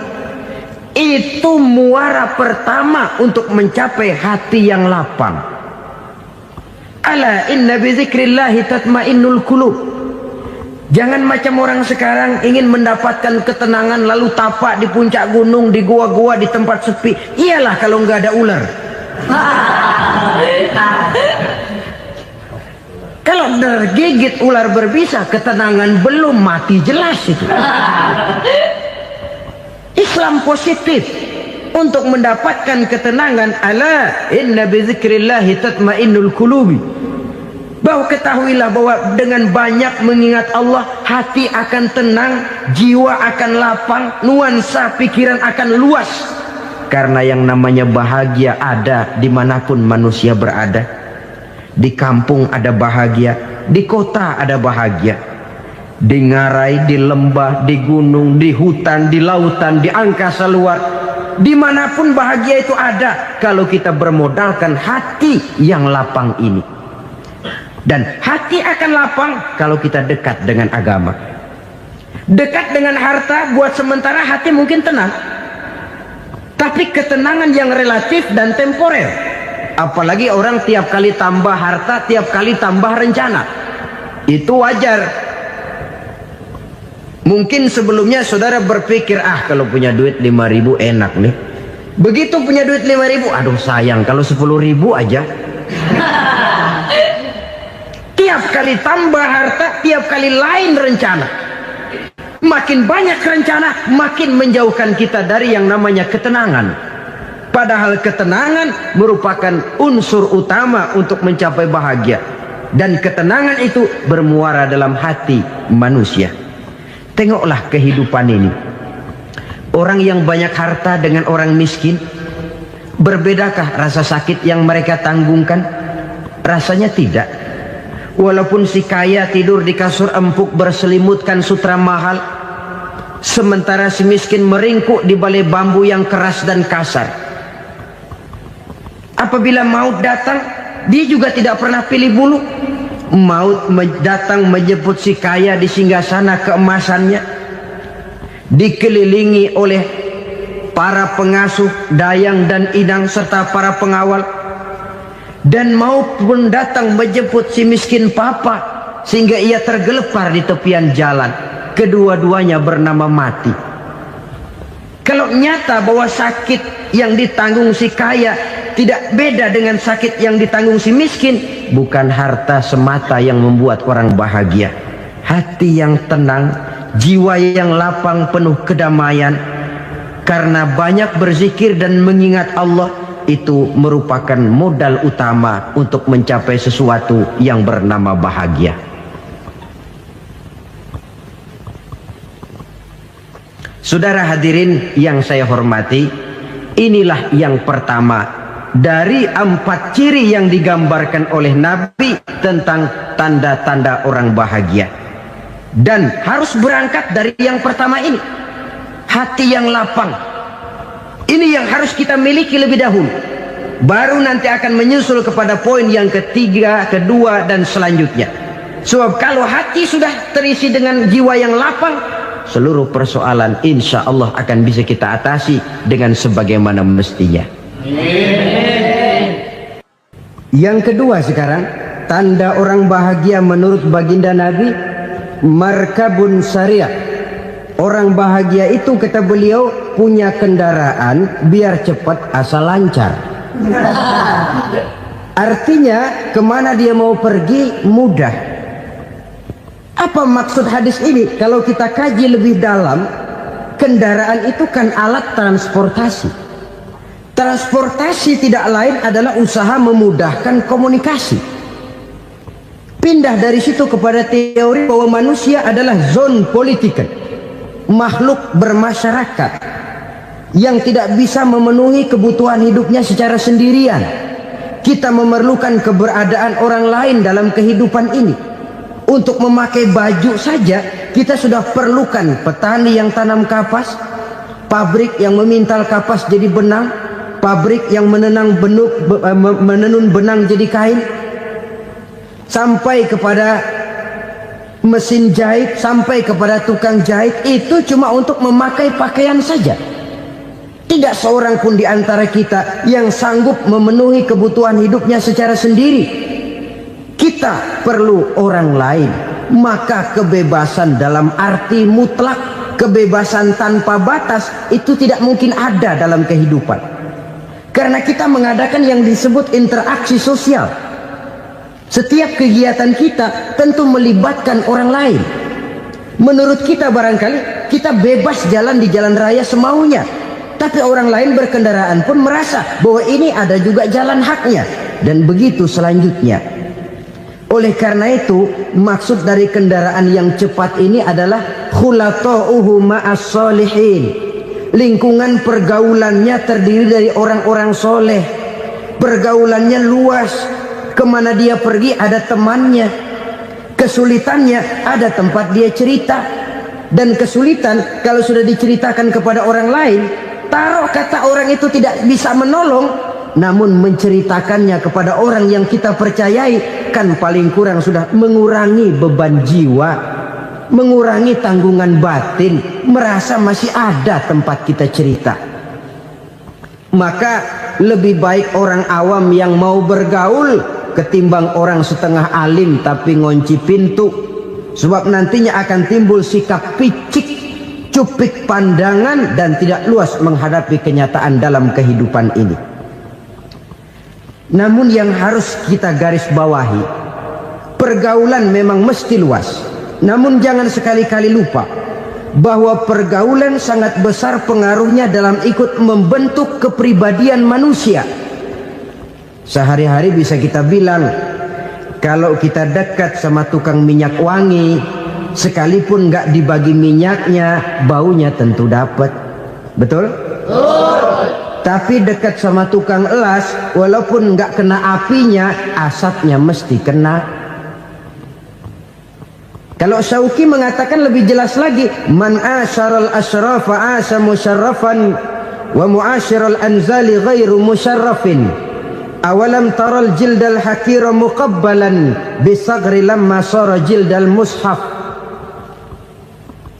itu muara pertama untuk mencapai hati yang lapang. Ala inna bi dzikrillahi tatmainnul qulub. Jangan macam orang sekarang ingin mendapatkan ketenangan lalu tapak di puncak gunung, di gua-gua, di tempat sepi. Iyalah kalau nggak ada ular. Kalau tergigit ular berbisa, ketenangan belum, mati jelas itu. Islam positif untuk mendapatkan ketenangan. Ala inna bi dzikrillahi tatmainnul qulubi. Bahwa ketahuilah bahwa dengan banyak mengingat Allah, hati akan tenang, jiwa akan lapang, nuansa pikiran akan luas. Karena yang namanya bahagia ada dimanapun manusia berada. Di kampung ada bahagia, di kota ada bahagia, di ngarai, di lembah, di gunung, di hutan, di lautan, di angkasa luar, dimanapun bahagia itu ada kalau kita bermodalkan hati yang lapang ini. Dan hati akan lapang kalau kita dekat dengan agama. Dekat dengan harta buat sementara hati mungkin tenang, tapi ketenangan yang relatif dan temporer. Apalagi orang tiap kali tambah harta, tiap kali tambah rencana. Itu wajar. Mungkin sebelumnya saudara berpikir, kalau punya duit 5.000 enak nih. Begitu punya duit 5.000, aduh sayang kalau 10.000 aja. Tiap kali tambah harta, tiap kali lain rencana. Makin banyak rencana, makin menjauhkan kita dari yang namanya ketenangan. Padahal ketenangan merupakan unsur utama untuk mencapai bahagia. Dan ketenangan itu bermuara dalam hati manusia. Tengoklah kehidupan ini. Orang yang banyak harta dengan orang miskin, berbedakah rasa sakit yang mereka tanggungkan? Rasanya tidak. Walaupun si kaya tidur di kasur empuk berselimutkan sutra mahal, sementara si miskin meringkuk di balai bambu yang keras dan kasar. Apabila maut datang, dia juga tidak pernah pilih bulu. Maut datang menjemput si kaya di singgasana keemasannya, dikelilingi oleh para pengasuh, dayang dan idang serta para pengawal. Dan maut pun datang menjemput si miskin papa, sehingga ia tergelepar di tepian jalan. Kedua-duanya bernama mati. Kalau nyata bahwa sakit yang ditanggung si kaya tidak beda dengan sakit yang ditanggung si miskin. Bukan harta semata yang membuat orang bahagia. Hati yang tenang, jiwa yang lapang penuh kedamaian. Karena banyak berzikir dan mengingat Allah, itu merupakan modal utama untuk mencapai sesuatu yang bernama bahagia. Saudara hadirin yang saya hormati, inilah yang pertama dari 4 ciri yang digambarkan oleh Nabi tentang tanda-tanda orang bahagia. Dan harus berangkat dari yang pertama ini, hati yang lapang. Ini yang harus kita miliki lebih dahulu. Baru nanti akan menyusul kepada poin yang ketiga, kedua, dan selanjutnya. Sebab kalau hati sudah terisi dengan jiwa yang lapang, seluruh persoalan insya Allah akan bisa kita atasi dengan sebagaimana mestinya. Yang kedua sekarang, tanda orang bahagia menurut baginda Nabi, markabun syariah. Orang bahagia itu, kata beliau, punya kendaraan biar cepat asal lancar. Artinya kemana dia mau pergi mudah. Apa maksud hadis ini? Kalau kita kaji lebih dalam, kendaraan itu kan alat transportasi. Transportasi tidak lain adalah usaha memudahkan komunikasi. Pindah dari situ kepada teori bahwa manusia adalah zon political, makhluk bermasyarakat yang tidak bisa memenuhi kebutuhan hidupnya secara sendirian. Kita memerlukan keberadaan orang lain dalam kehidupan ini. Untuk memakai baju saja kita sudah perlukan petani yang tanam kapas, pabrik yang memintal kapas jadi benang, pabrik yang menenun benang jadi kain, sampai kepada mesin jahit, sampai kepada tukang jahit. Itu cuma untuk memakai pakaian saja. Tidak seorang pun di antara kita yang sanggup memenuhi kebutuhan hidupnya secara sendiri. Kita perlu orang lain. Maka kebebasan dalam arti mutlak, kebebasan tanpa batas, itu tidak mungkin ada dalam kehidupan. Karena kita mengadakan yang disebut interaksi sosial. Setiap kegiatan kita tentu melibatkan orang lain. Menurut kita barangkali kita bebas jalan di jalan raya semaunya, tapi orang lain berkendaraan pun merasa bahwa ini ada juga jalan haknya, dan begitu selanjutnya. Oleh karena itu, maksud dari kendaraan yang cepat ini adalah khulato'uhu ma'as solihin. Lingkungan pergaulannya terdiri dari orang-orang soleh. Pergaulannya luas. Kemana dia pergi ada temannya. Kesulitannya ada tempat dia cerita. Dan kesulitan kalau sudah diceritakan kepada orang lain, taruh kata orang itu tidak bisa menolong, namun menceritakannya kepada orang yang kita percayai, kan paling kurang sudah mengurangi beban jiwa, mengurangi tanggungan batin, merasa masih ada tempat kita cerita. Maka lebih baik orang awam yang mau bergaul ketimbang orang setengah alim tapi ngunci pintu. Sebab nantinya akan timbul sikap picik, cupik pandangan, dan tidak luas menghadapi kenyataan dalam kehidupan ini. Namun yang harus kita garis bawahi, pergaulan memang mesti luas. Namun jangan sekali-kali lupa bahwa pergaulan sangat besar pengaruhnya dalam ikut membentuk kepribadian manusia. Sehari-hari bisa kita bilang, kalau kita dekat sama tukang minyak wangi, sekalipun nggak dibagi minyaknya, baunya tentu dapat. Betul? Tapi dekat sama tukang elas, walaupun nggak kena apinya, asapnya mesti kena. Kalau Syauqi mengatakan lebih jelas lagi, man asyaral asrafa asa musyarrafan wa muasyiral anzali ghairu musyarrafin. Awalam taral jildal hakira muqabbalan bisagri lamma sara jildal mushaf.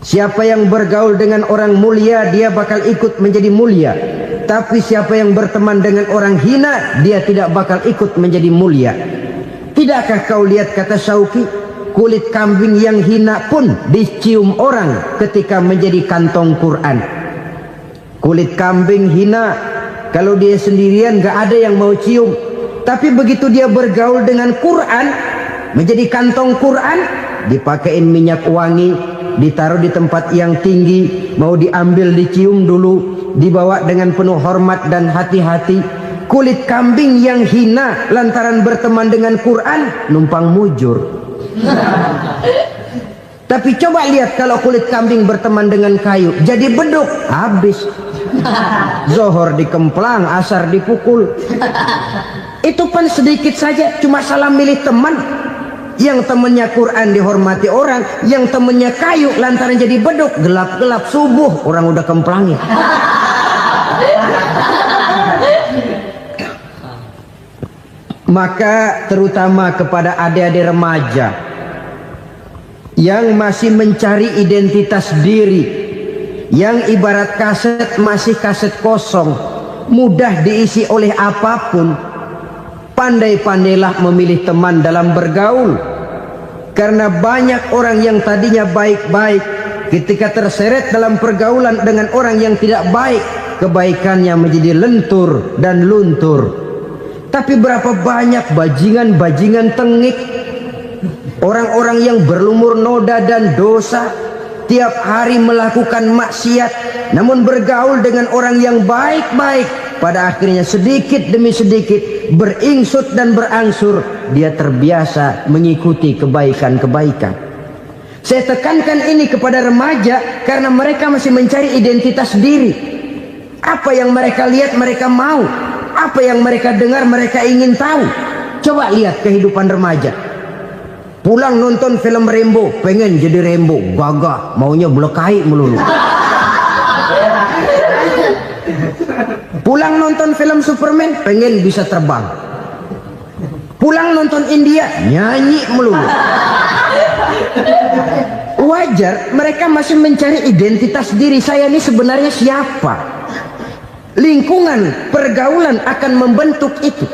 Siapa yang bergaul dengan orang mulia, dia bakal ikut menjadi mulia. Tapi siapa yang berteman dengan orang hina, dia tidak bakal ikut menjadi mulia. Tidakkah kau lihat, kata Syauqi, kulit kambing yang hina pun dicium orang ketika menjadi kantong Quran. Kulit kambing hina Kalau dia sendirian gak ada yang mau cium. Tapi begitu dia bergaul dengan Quran, menjadi kantong Quran, dipakein minyak wangi, ditaruh di tempat yang tinggi, mau diambil dicium dulu, dibawa dengan penuh hormat dan hati-hati. Kulit kambing yang hina lantaran berteman dengan Quran, numpang mujur. Tapi coba lihat kalau kulit kambing berteman dengan kayu, jadi beduk, habis. Zohor dikemplang, asar dipukul. Itu pun sedikit saja, cuma salah milih teman. Yang temannya Quran dihormati orang, yang temannya kayu lantaran jadi beduk, gelap-gelap subuh orang udah kemplangnya. Maka terutama kepada adik-adik remaja yang masih mencari identitas diri, yang ibarat kaset masih kaset kosong, mudah diisi oleh apapun, pandai-pandailah memilih teman dalam bergaul. Karena banyak orang yang tadinya baik-baik, ketika terseret dalam pergaulan dengan orang yang tidak baik, kebaikannya menjadi lentur dan luntur. Tapi berapa banyak bajingan-bajingan tengik, orang-orang yang berlumur noda dan dosa, tiap hari melakukan maksiat, namun bergaul dengan orang yang baik-baik, pada akhirnya sedikit demi sedikit beringsut dan berangsur dia terbiasa mengikuti kebaikan-kebaikan. Saya tekankan ini kepada remaja karena mereka masih mencari identitas diri. Apa yang mereka lihat mereka mau, apa yang mereka dengar mereka ingin tahu. Coba lihat kehidupan remaja. Pulang nonton film Rambo, pengen jadi Rambo, gagah, maunya belekai melulu. Pulang nonton film Superman, pengen bisa terbang. Pulang nonton India, nyanyi melulu. Wajar, mereka masih mencari identitas diri. Saya ini sebenarnya siapa? Lingkungan, pergaulan akan membentuk itu.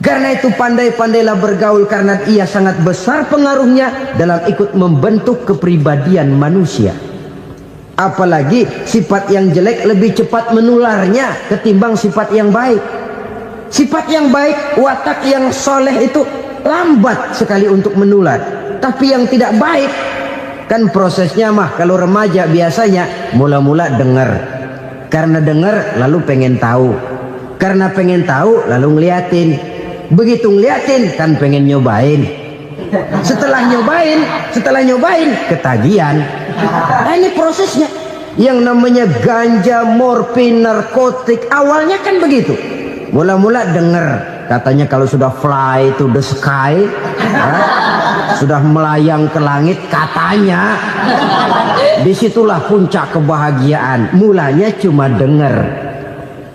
Karena itu pandai-pandailah bergaul, karena ia sangat besar pengaruhnya dalam ikut membentuk kepribadian manusia. Apalagi sifat yang jelek lebih cepat menularnya ketimbang sifat yang baik. Sifat yang baik, watak yang soleh itu lambat sekali untuk menular. Tapi yang tidak baik, kan prosesnya mah kalau remaja biasanya mula-mula dengar. Karena dengar lalu pengen tahu. Karena pengen tahu lalu ngeliatin. Begitu ngeliatin kan pengen nyobain. Setelah nyobain ketagihan. Nah, ini prosesnya. Yang namanya ganja, morfin, narkotik awalnya kan begitu. Mula-mula dengar katanya kalau sudah fly to the sky, sudah melayang ke langit katanya, disitulah puncak kebahagiaan. Mulanya cuma dengar.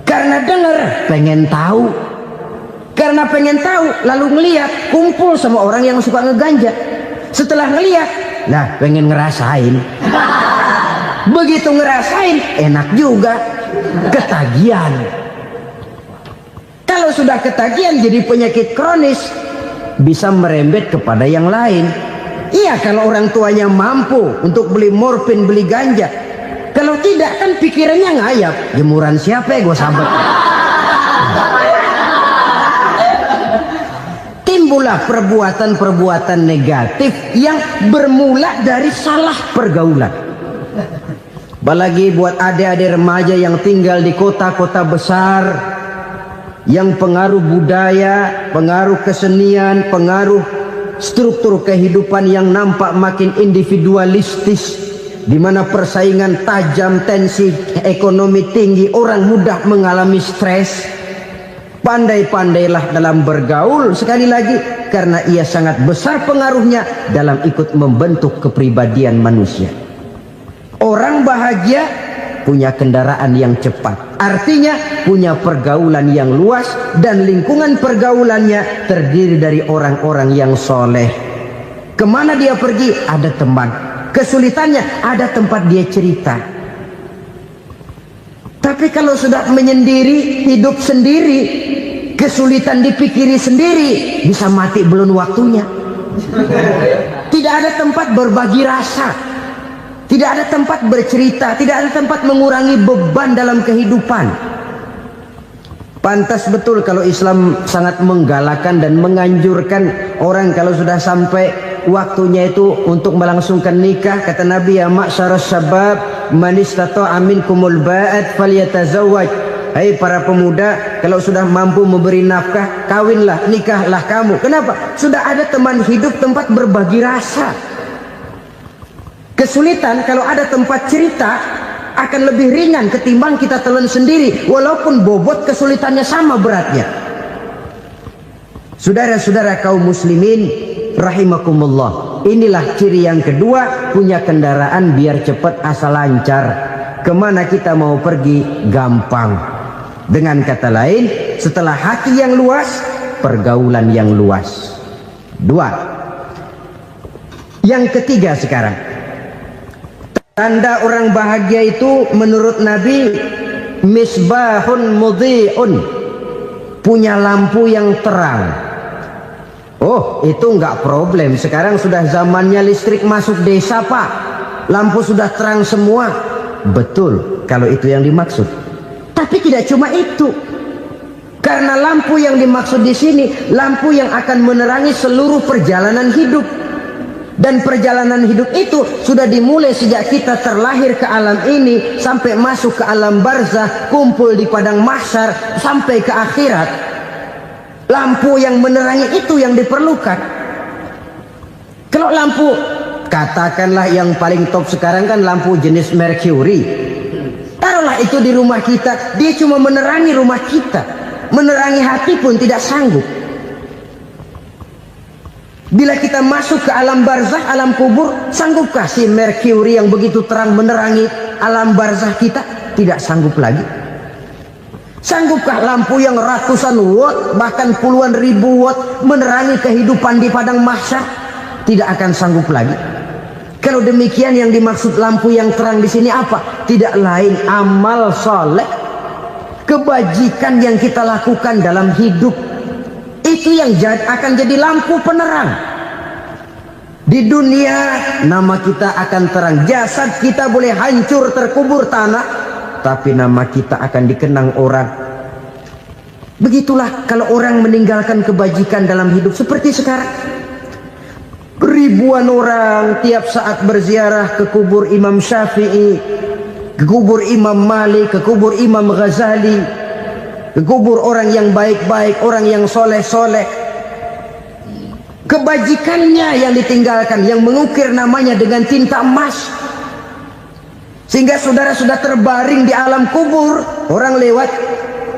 Karena dengar pengen tahu. Karena pengen tahu lalu ngeliat, kumpul sama orang yang suka ngeganja. Setelah ngeliat, nah pengen ngerasain. Begitu ngerasain enak juga, ketagihan. Kalau sudah ketagihan jadi penyakit kronis, bisa merembet kepada yang lain. Iya, kalau orang tuanya mampu untuk beli morfin, beli ganja. Kalau tidak kan pikirannya ngayap, jemuran siapa ya gue sabet. Timbullah perbuatan-perbuatan negatif yang bermula dari salah pergaulan. Apalagi buat adik-adik remaja yang tinggal di kota-kota besar, yang pengaruh budaya, pengaruh kesenian, pengaruh struktur kehidupan yang nampak makin individualistis, di mana persaingan tajam, tensi ekonomi tinggi, orang mudah mengalami stres. Pandai-pandailah dalam bergaul, sekali lagi, karena ia sangat besar pengaruhnya dalam ikut membentuk kepribadian manusia. Orang bahagia punya kendaraan yang cepat, artinya punya pergaulan yang luas, dan lingkungan pergaulannya terdiri dari orang-orang yang soleh. Kemana dia pergi ada teman, kesulitannya ada tempat dia cerita. Tapi kalau sudah menyendiri, hidup sendiri, kesulitan dipikiri sendiri, bisa mati belum waktunya. Tidak ada tempat berbagi rasa, tidak ada tempat bercerita, tidak ada tempat mengurangi beban dalam kehidupan. Pantas betul kalau Islam sangat menggalakkan dan menganjurkan orang kalau sudah sampai waktunya itu untuk melangsungkan nikah. Kata Nabi, ya ma'syaras syabab man istata'a minkumul ba'at falyatazawwaj. Hai para pemuda, kalau sudah mampu memberi nafkah, kawinlah, nikahlah kamu. Kenapa? Sudah ada teman hidup, tempat berbagi rasa. Kesulitan kalau ada tempat cerita akan lebih ringan ketimbang kita telan sendiri, walaupun bobot kesulitannya sama beratnya. Saudara-saudara kaum muslimin rahimakumullah, inilah ciri yang kedua, punya kendaraan biar cepat asal lancar. Kemana kita mau pergi gampang. Dengan kata lain, setelah hati yang luas, pergaulan yang luas. Dua. Yang ketiga sekarang, tanda orang bahagia itu menurut Nabi, misbahun mudhi'un, punya lampu yang terang. Oh, itu enggak problem. Sekarang sudah zamannya listrik masuk desa, Pak. Lampu sudah terang semua. Betul, kalau itu yang dimaksud. Tapi tidak cuma itu. Karena lampu yang dimaksud di sini, lampu yang akan menerangi seluruh perjalanan hidup. Dan perjalanan hidup itu sudah dimulai sejak kita terlahir ke alam ini sampai masuk ke alam barzah, kumpul di padang mahsyar sampai ke akhirat. Lampu yang menerangi itu yang diperlukan. Kalau lampu, katakanlah yang paling top sekarang kan lampu jenis Mercury. Taruhlah itu di rumah kita, dia cuma menerangi rumah kita, menerangi hati pun tidak sanggup. Bila kita masuk ke alam barzah, alam kubur, sanggupkah si Mercury yang begitu terang menerangi alam barzah kita? Tidak sanggup lagi. Sanggupkah lampu yang ratusan watt, bahkan puluhan ribu watt menerangi kehidupan di padang mahsyar? Tidak akan sanggup lagi. Kalau demikian, yang dimaksud lampu yang terang di sini apa? Tidak lain amal soleh, kebajikan yang kita lakukan dalam hidup. Itu yang akan jadi lampu penerang. Di dunia nama kita akan terang. Jasad kita boleh hancur terkubur tanah, tapi nama kita akan dikenang orang. Begitulah kalau orang meninggalkan kebajikan dalam hidup seperti sekarang. Ribuan orang tiap saat berziarah ke kubur Imam Syafi'i, ke kubur Imam Malik, ke kubur Imam Ghazali, ke kubur orang yang baik-baik, orang yang soleh-soleh. Kebajikannya yang ditinggalkan, yang mengukir namanya dengan tinta emas. Sehingga saudara sudah terbaring di alam kubur, orang lewat,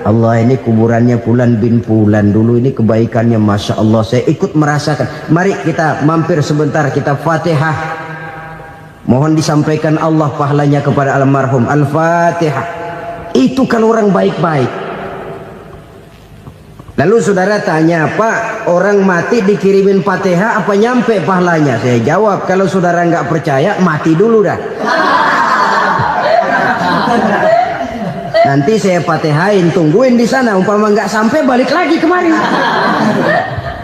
Allah ini kuburannya Fulan bin Fulan, dulu ini kebaikannya Masya Allah, saya ikut merasakan. Mari kita mampir sebentar, kita Fatihah. Mohon disampaikan Allah pahalanya kepada almarhum. Al-Fatihah. Itu kalau orang baik-baik. Lalu saudara tanya, Pak, orang mati dikirimin Fatihah apa nyampe pahalanya? Saya jawab, kalau saudara nggak percaya, mati dulu dah. Nanti saya Fatihain, tungguin di sana. Umpama nggak sampai, balik lagi kemari.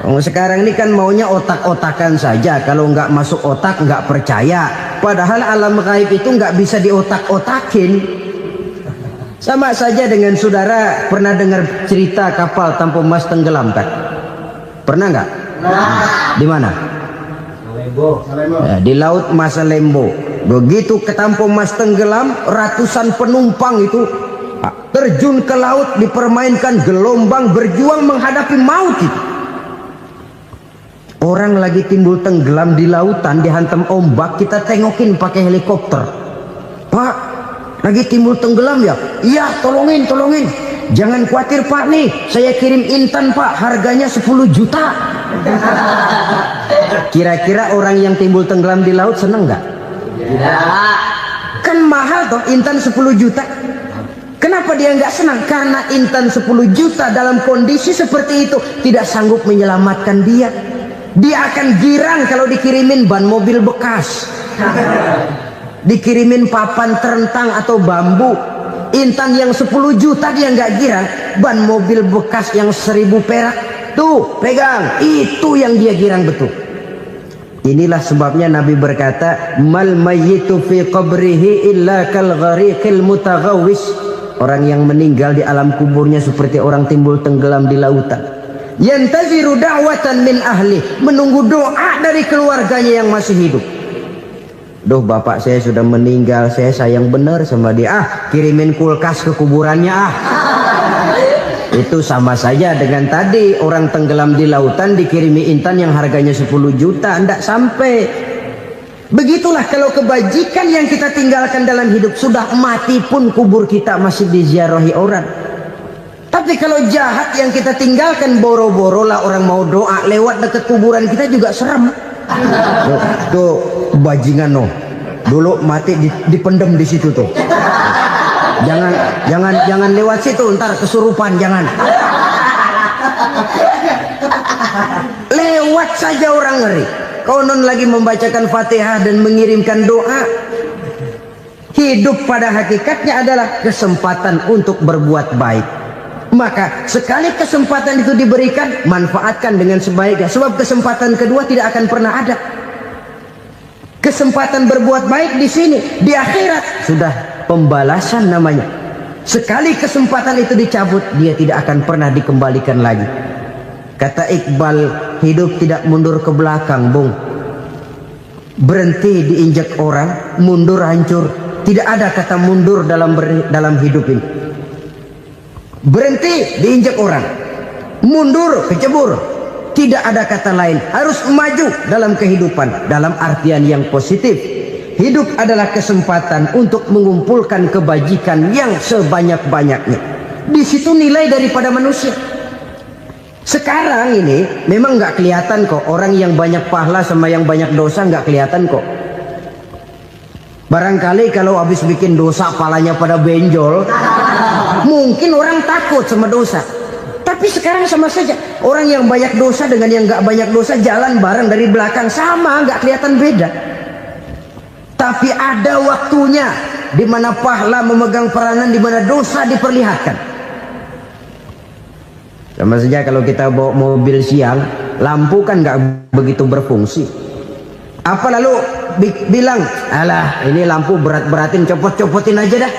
Oh, sekarang ini kan maunya otak-otakan saja. Kalau nggak masuk otak, nggak percaya. Padahal alam gaib itu nggak bisa diotak-otakin. Sama saja dengan saudara pernah dengar cerita kapal Tampo Mas tenggelam kan? Pernah nggak? Di mana? Ya, di laut Masalembo. Begitu ke Tampo Mas tenggelam, ratusan penumpang itu terjun ke laut, dipermainkan gelombang, berjuang menghadapi maut itu. Orang lagi timbul tenggelam di lautan, dihantam ombak, kita tengokin pakai helikopter. Pak, lagi timbul tenggelam ya? Iya, tolongin. Jangan khawatir Pak, nih saya kirim intan Pak, harganya 10 juta. Kira-kira orang yang timbul tenggelam di laut seneng nggak? Tidak. Kan mahal toh intan 10 juta. Kenapa dia nggak senang? Karena intan 10 juta dalam kondisi seperti itu tidak sanggup menyelamatkan dia. Dia akan girang kalau dikirimin ban mobil bekas, dikirimin papan terentang atau bambu. Intan yang 10 juta dia nggak girang. Ban mobil bekas yang 1000 perak, tuh pegang, itu yang dia girang betul. Inilah sebabnya Nabi berkata, mal mayyitu fi qabrihi illa kal ghariqil mutaghawwis. Orang yang meninggal di alam kuburnya seperti orang timbul tenggelam di lautan. Yantaziru da'watan min ahli, menunggu doa dari keluarganya yang masih hidup. Duh, bapak saya sudah meninggal, saya sayang benar sama dia. Kirimin kulkas ke kuburannya Itu sama saja dengan tadi orang tenggelam di lautan dikirimi intan yang harganya 10 juta, ndak sampai. Begitulah kalau kebajikan yang kita tinggalkan dalam hidup, sudah mati pun kubur kita masih diziarahi orang. Tapi kalau jahat yang kita tinggalkan, boro-boro lah orang mau doa lewat dekat kuburan kita juga serem. Tuh bajingan dulu mati dipendem di situ tuh. Jangan lewat situ, ntar kesurupan, jangan. Lewat saja orang ngeri. Konon lagi membacakan Fatihah dan mengirimkan doa. Hidup pada hakikatnya adalah kesempatan untuk berbuat baik. Maka sekali kesempatan itu diberikan, manfaatkan dengan sebaiknya. Sebab kesempatan kedua tidak akan pernah ada. Kesempatan berbuat baik di sini, di akhirat sudah pembalasan namanya. Sekali kesempatan itu dicabut, dia tidak akan pernah dikembalikan lagi. Kata Iqbal, hidup tidak mundur ke belakang, Bung. Berhenti diinjak orang, mundur hancur. Tidak ada kata mundur dalam hidup ini. Berhenti diinjak orang, mundur kecebur. Tidak ada kata lain, harus maju dalam kehidupan. Dalam artian yang positif, hidup adalah kesempatan untuk mengumpulkan kebajikan yang sebanyak-banyaknya. Di situ nilai daripada manusia. Sekarang ini memang nggak kelihatan kok, orang yang banyak pahala sama yang banyak dosa nggak kelihatan kok. Barangkali kalau habis bikin dosa palanya pada benjol, mungkin orang takut sama dosa. Tapi sekarang sama saja, orang yang banyak dosa dengan yang nggak banyak dosa jalan bareng dari belakang, sama, nggak kelihatan beda. Tapi ada waktunya di mana pahala memegang peranan, di mana dosa diperlihatkan. Sama saja kalau kita bawa mobil siang, lampu kan nggak begitu berfungsi. Apa lalu bilang, alah ini lampu berat-beratin, copot-copotin aja dah.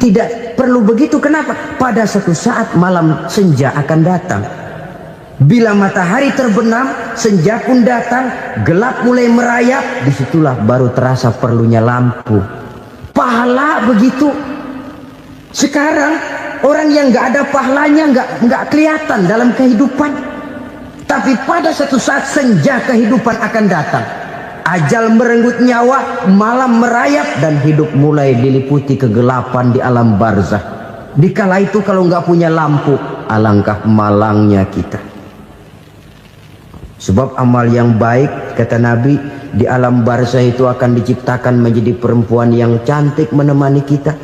Tidak perlu begitu. Kenapa? Pada suatu saat malam senja akan datang. Bila matahari terbenam, senja pun datang, gelap mulai merayap, disitulah baru terasa perlunya lampu. Pahala begitu. Sekarang orang yang nggak ada pahalanya nggak kelihatan dalam kehidupan. Tapi pada suatu saat senja kehidupan akan datang. Ajal merenggut nyawa, malam merayap, dan hidup mulai diliputi kegelapan di alam barzah. Dikala itu kalau nggak punya lampu, alangkah malangnya kita. Sebab amal yang baik, kata Nabi, di alam barzah itu akan diciptakan menjadi perempuan yang cantik menemani kita.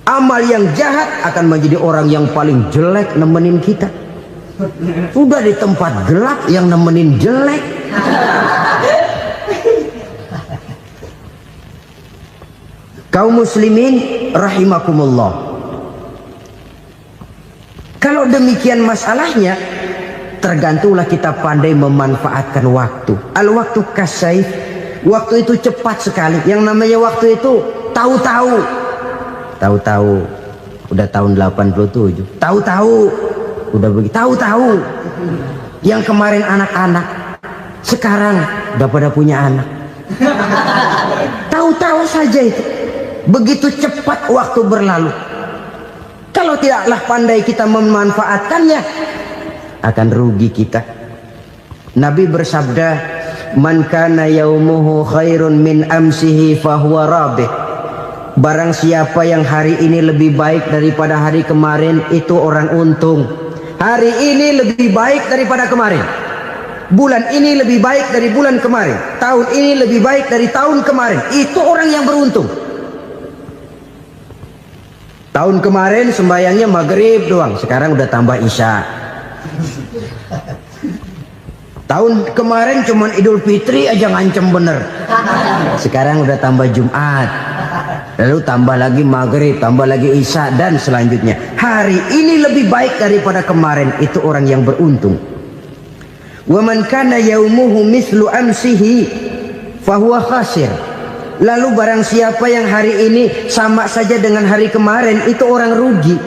Amal yang jahat akan menjadi orang yang paling jelek nemenin kita. Sudah di tempat gelap yang nemenin jelek. Kaum muslimin rahimakumullah. Kalau demikian masalahnya, tergantunglah kita pandai memanfaatkan waktu. Al-waktu kasayf. Waktu itu cepat sekali. Yang namanya waktu itu tahu-tahu. Tahu-tahu. Udah tahun 87. Tahu-tahu. Udah begitu. Tahu-tahu. Yang kemarin anak-anak, sekarang udah pada punya anak. Tahu-tahu saja itu. Begitu cepat waktu berlalu. Kalau tidaklah pandai kita memanfaatkannya, akan rugi kita. Nabi bersabda, man kana yaumuhu khairun min amsihi fahuwa rabih. Barang siapa yang hari ini lebih baik daripada hari kemarin, itu orang untung. Hari ini lebih baik daripada kemarin. Bulan ini lebih baik dari bulan kemarin. Tahun ini lebih baik dari tahun kemarin. Itu orang yang beruntung. Tahun kemarin sembayangnya maghrib doang, sekarang udah tambah isya. Tahun kemarin cuman Idul Fitri aja ngancem bener, sekarang udah tambah Jumat, lalu tambah lagi maghrib, tambah lagi isya, dan selanjutnya. Hari ini lebih baik daripada kemarin, itu orang yang beruntung. Wa man kana yaumuhu mislu amsihi fahuwa khasir. Lalu barang siapa yang hari ini sama saja dengan hari kemarin, itu orang rugi.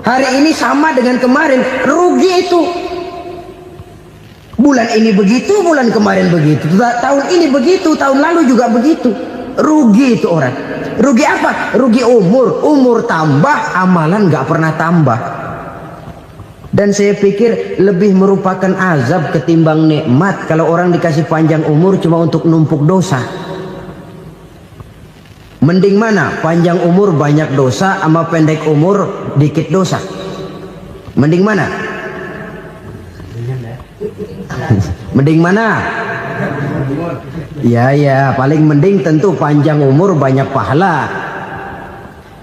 Hari ini sama dengan kemarin, rugi itu. Bulan ini begitu, bulan kemarin begitu, tahun ini begitu, tahun lalu juga begitu. Rugi itu orang. Rugi apa? Rugi umur. Umur tambah, amalan gak pernah tambah. Dan saya pikir lebih merupakan azab ketimbang nikmat kalau orang dikasih panjang umur cuma untuk numpuk dosa. Mending mana? Panjang umur banyak dosa sama pendek umur dikit dosa? Mending mana? Mending mana? Ya, paling mending tentu panjang umur banyak pahala.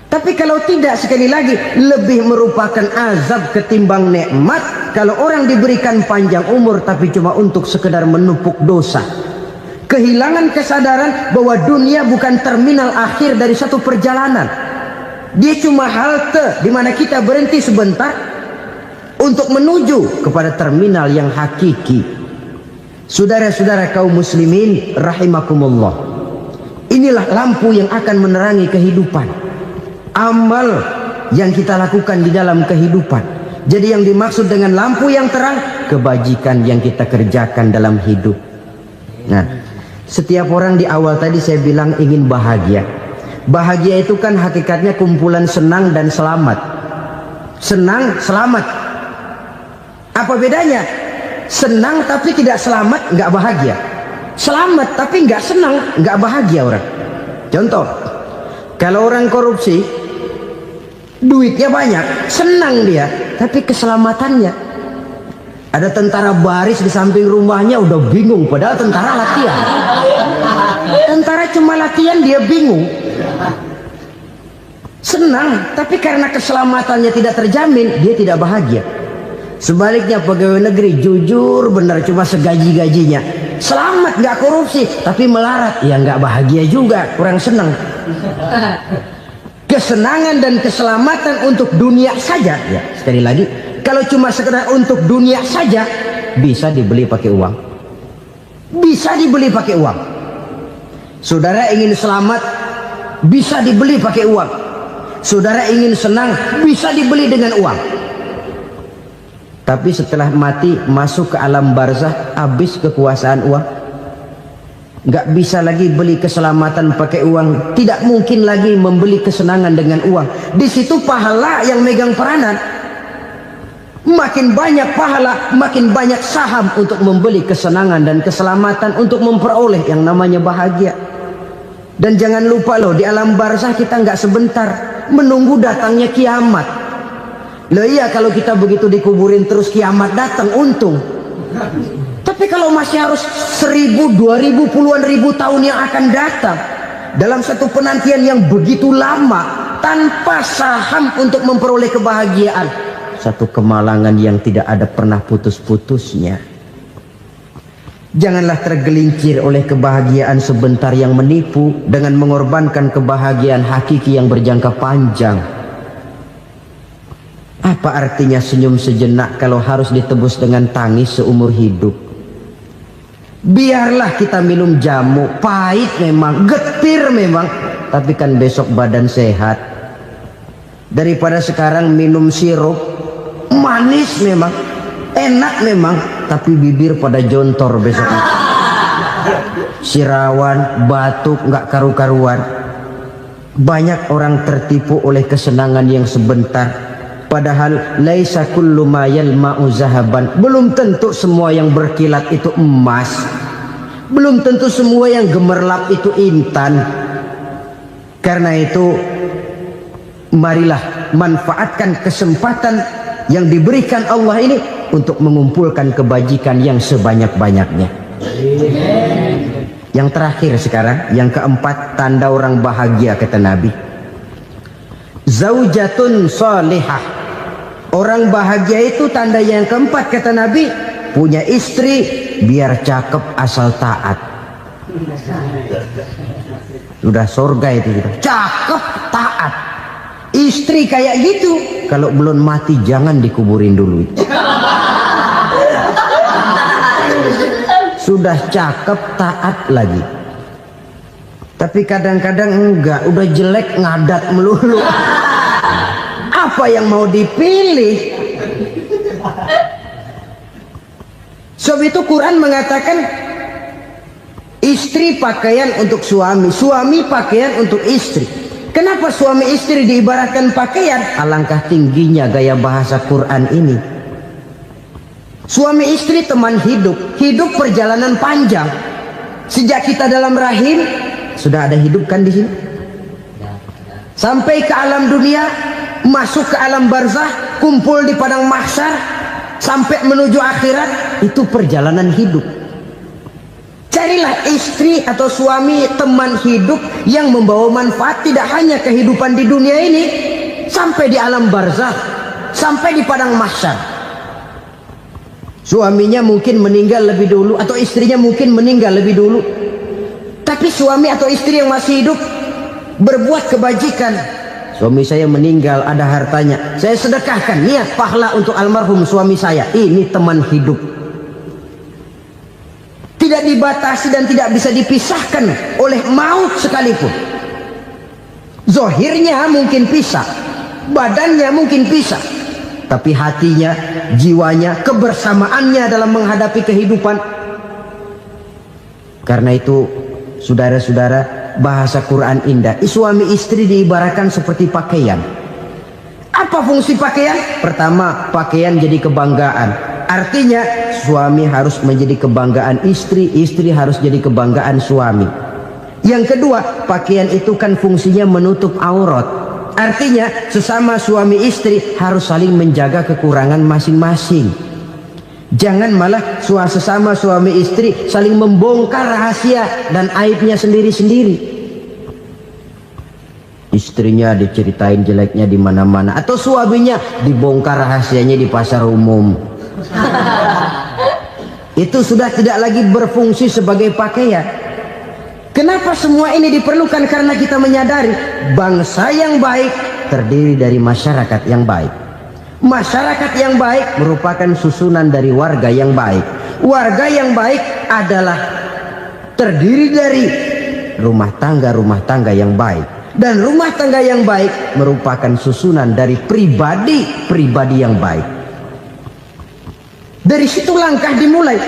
Tapi kalau tidak, sekali lagi, lebih merupakan azab ketimbang nikmat kalau orang diberikan panjang umur tapi cuma untuk sekedar menumpuk dosa. Kehilangan kesadaran bahwa dunia bukan terminal akhir dari satu perjalanan. Dia cuma halte di mana kita berhenti sebentar untuk menuju kepada terminal yang hakiki. Saudara-saudara kaum muslimin rahimakumullah, inilah lampu yang akan menerangi kehidupan. Amal yang kita lakukan di dalam kehidupan. Jadi yang dimaksud dengan lampu yang terang, kebajikan yang kita kerjakan dalam hidup. Nah, setiap orang di awal tadi saya bilang ingin bahagia. Bahagia itu kan hakikatnya kumpulan senang dan selamat. Senang, selamat. Apa bedanya? Senang tapi tidak selamat, nggak bahagia. Selamat tapi nggak senang, nggak bahagia orang. Contoh, kalau orang korupsi, duitnya banyak, senang dia, tapi keselamatannya. Ada tentara baris di samping rumahnya udah bingung, padahal tentara latihan. Tentara cuma latihan, dia bingung. Senang, tapi karena keselamatannya tidak terjamin, dia tidak bahagia. Sebaliknya pegawai negeri jujur benar, cuma segaji-gajinya, selamat nggak korupsi, tapi melarat, ya nggak bahagia juga, kurang senang. Kesenangan dan keselamatan untuk dunia saja, ya sekali lagi, kalau cuma sekedar untuk dunia saja, bisa dibeli pakai uang. Bisa dibeli pakai uang. Saudara ingin selamat, bisa dibeli pakai uang. Saudara ingin senang, bisa dibeli dengan uang. Tapi setelah mati, masuk ke alam barzah, habis kekuasaan uang. Nggak bisa lagi beli keselamatan pakai uang. Tidak mungkin lagi membeli kesenangan dengan uang. Di situ pahala yang megang peranan. Makin banyak pahala, makin banyak saham untuk membeli kesenangan dan keselamatan, untuk memperoleh yang namanya bahagia. Dan jangan lupa loh, di alam barzah kita nggak sebentar, menunggu datangnya kiamat. Loh iya, kalau kita begitu dikuburin terus kiamat datang, untung. Tapi kalau masih harus 1000, 2000, puluhan ribu tahun yang akan datang, dalam satu penantian yang begitu lama, tanpa saham untuk memperoleh kebahagiaan, satu kemalangan yang tidak ada pernah putus-putusnya. Janganlah tergelincir oleh kebahagiaan sebentar yang menipu dengan mengorbankan kebahagiaan hakiki yang berjangka panjang. Apa artinya senyum sejenak kalau harus ditebus dengan tangis seumur hidup? Biarlah kita minum jamu, pahit memang, getir memang, tapi kan besok badan sehat. Daripada sekarang minum sirup, manis memang, enak memang, tapi bibir pada jontor besok. Sirawan, batuk, nggak karu-karuan. Banyak orang tertipu oleh kesenangan yang sebentar. Padahal laisa kullu ma yalma'u zahaban. Belum tentu semua yang berkilat itu emas. Belum tentu semua yang gemerlap itu intan. Karena itu, marilah manfaatkan kesempatan yang diberikan Allah ini untuk mengumpulkan kebajikan yang sebanyak-banyaknya. Yang terakhir sekarang, yang keempat, tanda orang bahagia kata Nabi. Zaujatun salihah. Orang bahagia itu tanda yang keempat kata Nabi, punya istri biar cakep asal taat. Sudah surga itu gitu. Cakep taat. Istri kayak gitu, kalau belum mati jangan dikuburin dulu. Sudah cakep taat lagi. Tapi kadang-kadang enggak, udah jelek ngadat melulu. Apa yang mau dipilih? Sebab itu Quran mengatakan istri pakaian untuk suami, suami pakaian untuk istri. Kenapa suami istri diibaratkan pakaian? Alangkah tingginya gaya bahasa Quran ini. Suami istri teman hidup, hidup perjalanan panjang. Sejak kita dalam rahim sudah ada hidup kan di sini. Sampai ke alam dunia, masuk ke alam barzah, kumpul di padang mahsyar, sampai menuju akhirat, itu perjalanan hidup. Carilah istri atau suami teman hidup yang membawa manfaat tidak hanya kehidupan di dunia ini, sampai di alam barzah, sampai di padang mahsyar. Suaminya mungkin meninggal lebih dulu atau istrinya mungkin meninggal lebih dulu. Tapi suami atau istri yang masih hidup berbuat kebajikan. Suami saya meninggal, ada hartanya, saya sedekahkan, niat pahala untuk almarhum suami saya. Ini teman hidup. Tidak dibatasi dan tidak bisa dipisahkan oleh maut sekalipun. Zohirnya mungkin pisah, badannya mungkin pisah, tapi hatinya, jiwanya, kebersamaannya dalam menghadapi kehidupan. Karena itu, saudara-saudara, bahasa Quran indah. Suami istri diibaratkan seperti pakaian. Apa fungsi pakaian? Pertama, pakaian jadi kebanggaan. Artinya suami harus menjadi kebanggaan istri, istri harus jadi kebanggaan suami. Yang kedua, pakaian itu kan fungsinya menutup aurat. Artinya sesama suami istri harus saling menjaga kekurangan masing-masing. Jangan malah sesama suami istri saling membongkar rahasia dan aibnya sendiri-sendiri. Istrinya diceritain jeleknya di mana-mana, atau suaminya dibongkar rahasianya di pasar umum. Itu sudah tidak lagi berfungsi sebagai pakaian. Kenapa semua ini diperlukan? Karena kita menyadari bangsa yang baik terdiri dari masyarakat yang baik. Masyarakat yang baik merupakan susunan dari warga yang baik. Warga yang baik adalah terdiri dari rumah tangga yang baik. Dan rumah tangga yang baik merupakan susunan dari pribadi-pribadi yang baik. Dari situ langkah dimulai.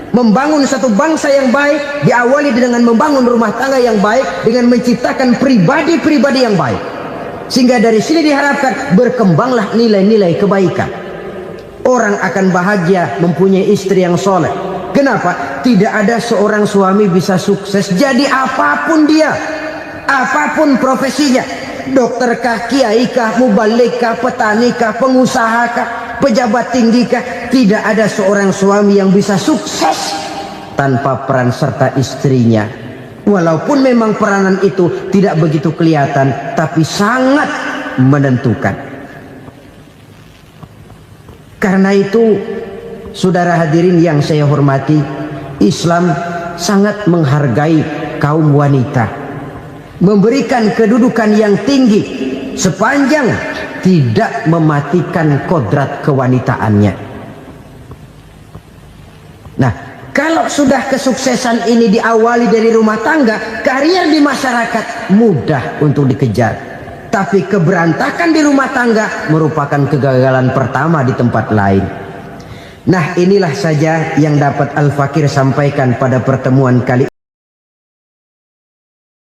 Membangun satu bangsa yang baik diawali dengan membangun rumah tangga yang baik, dengan menciptakan pribadi-pribadi yang baik. Sehingga dari sini diharapkan berkembanglah nilai-nilai kebaikan. Orang akan bahagia mempunyai istri yang soleh. Kenapa? Tidak ada seorang suami bisa sukses jadi apapun dia, apapun profesinya. Dokter kah, kiai kah, mubalik kah, petani kah, pengusaha kah, pejabat tinggi kah. Tidak ada seorang suami yang bisa sukses tanpa peran serta istrinya. Walaupun memang peranan itu tidak begitu kelihatan, tapi sangat menentukan. Karena itu, saudara hadirin yang saya hormati, Islam sangat menghargai kaum wanita, memberikan kedudukan yang tinggi sepanjang tidak mematikan kodrat kewanitaannya. Nah, kalau sudah kesuksesan ini diawali dari rumah tangga, karier di masyarakat mudah untuk dikejar. Tapi keberantakan di rumah tangga merupakan kegagalan pertama di tempat lain. Nah, inilah saja yang dapat Al-Fakir sampaikan pada pertemuan kali ini.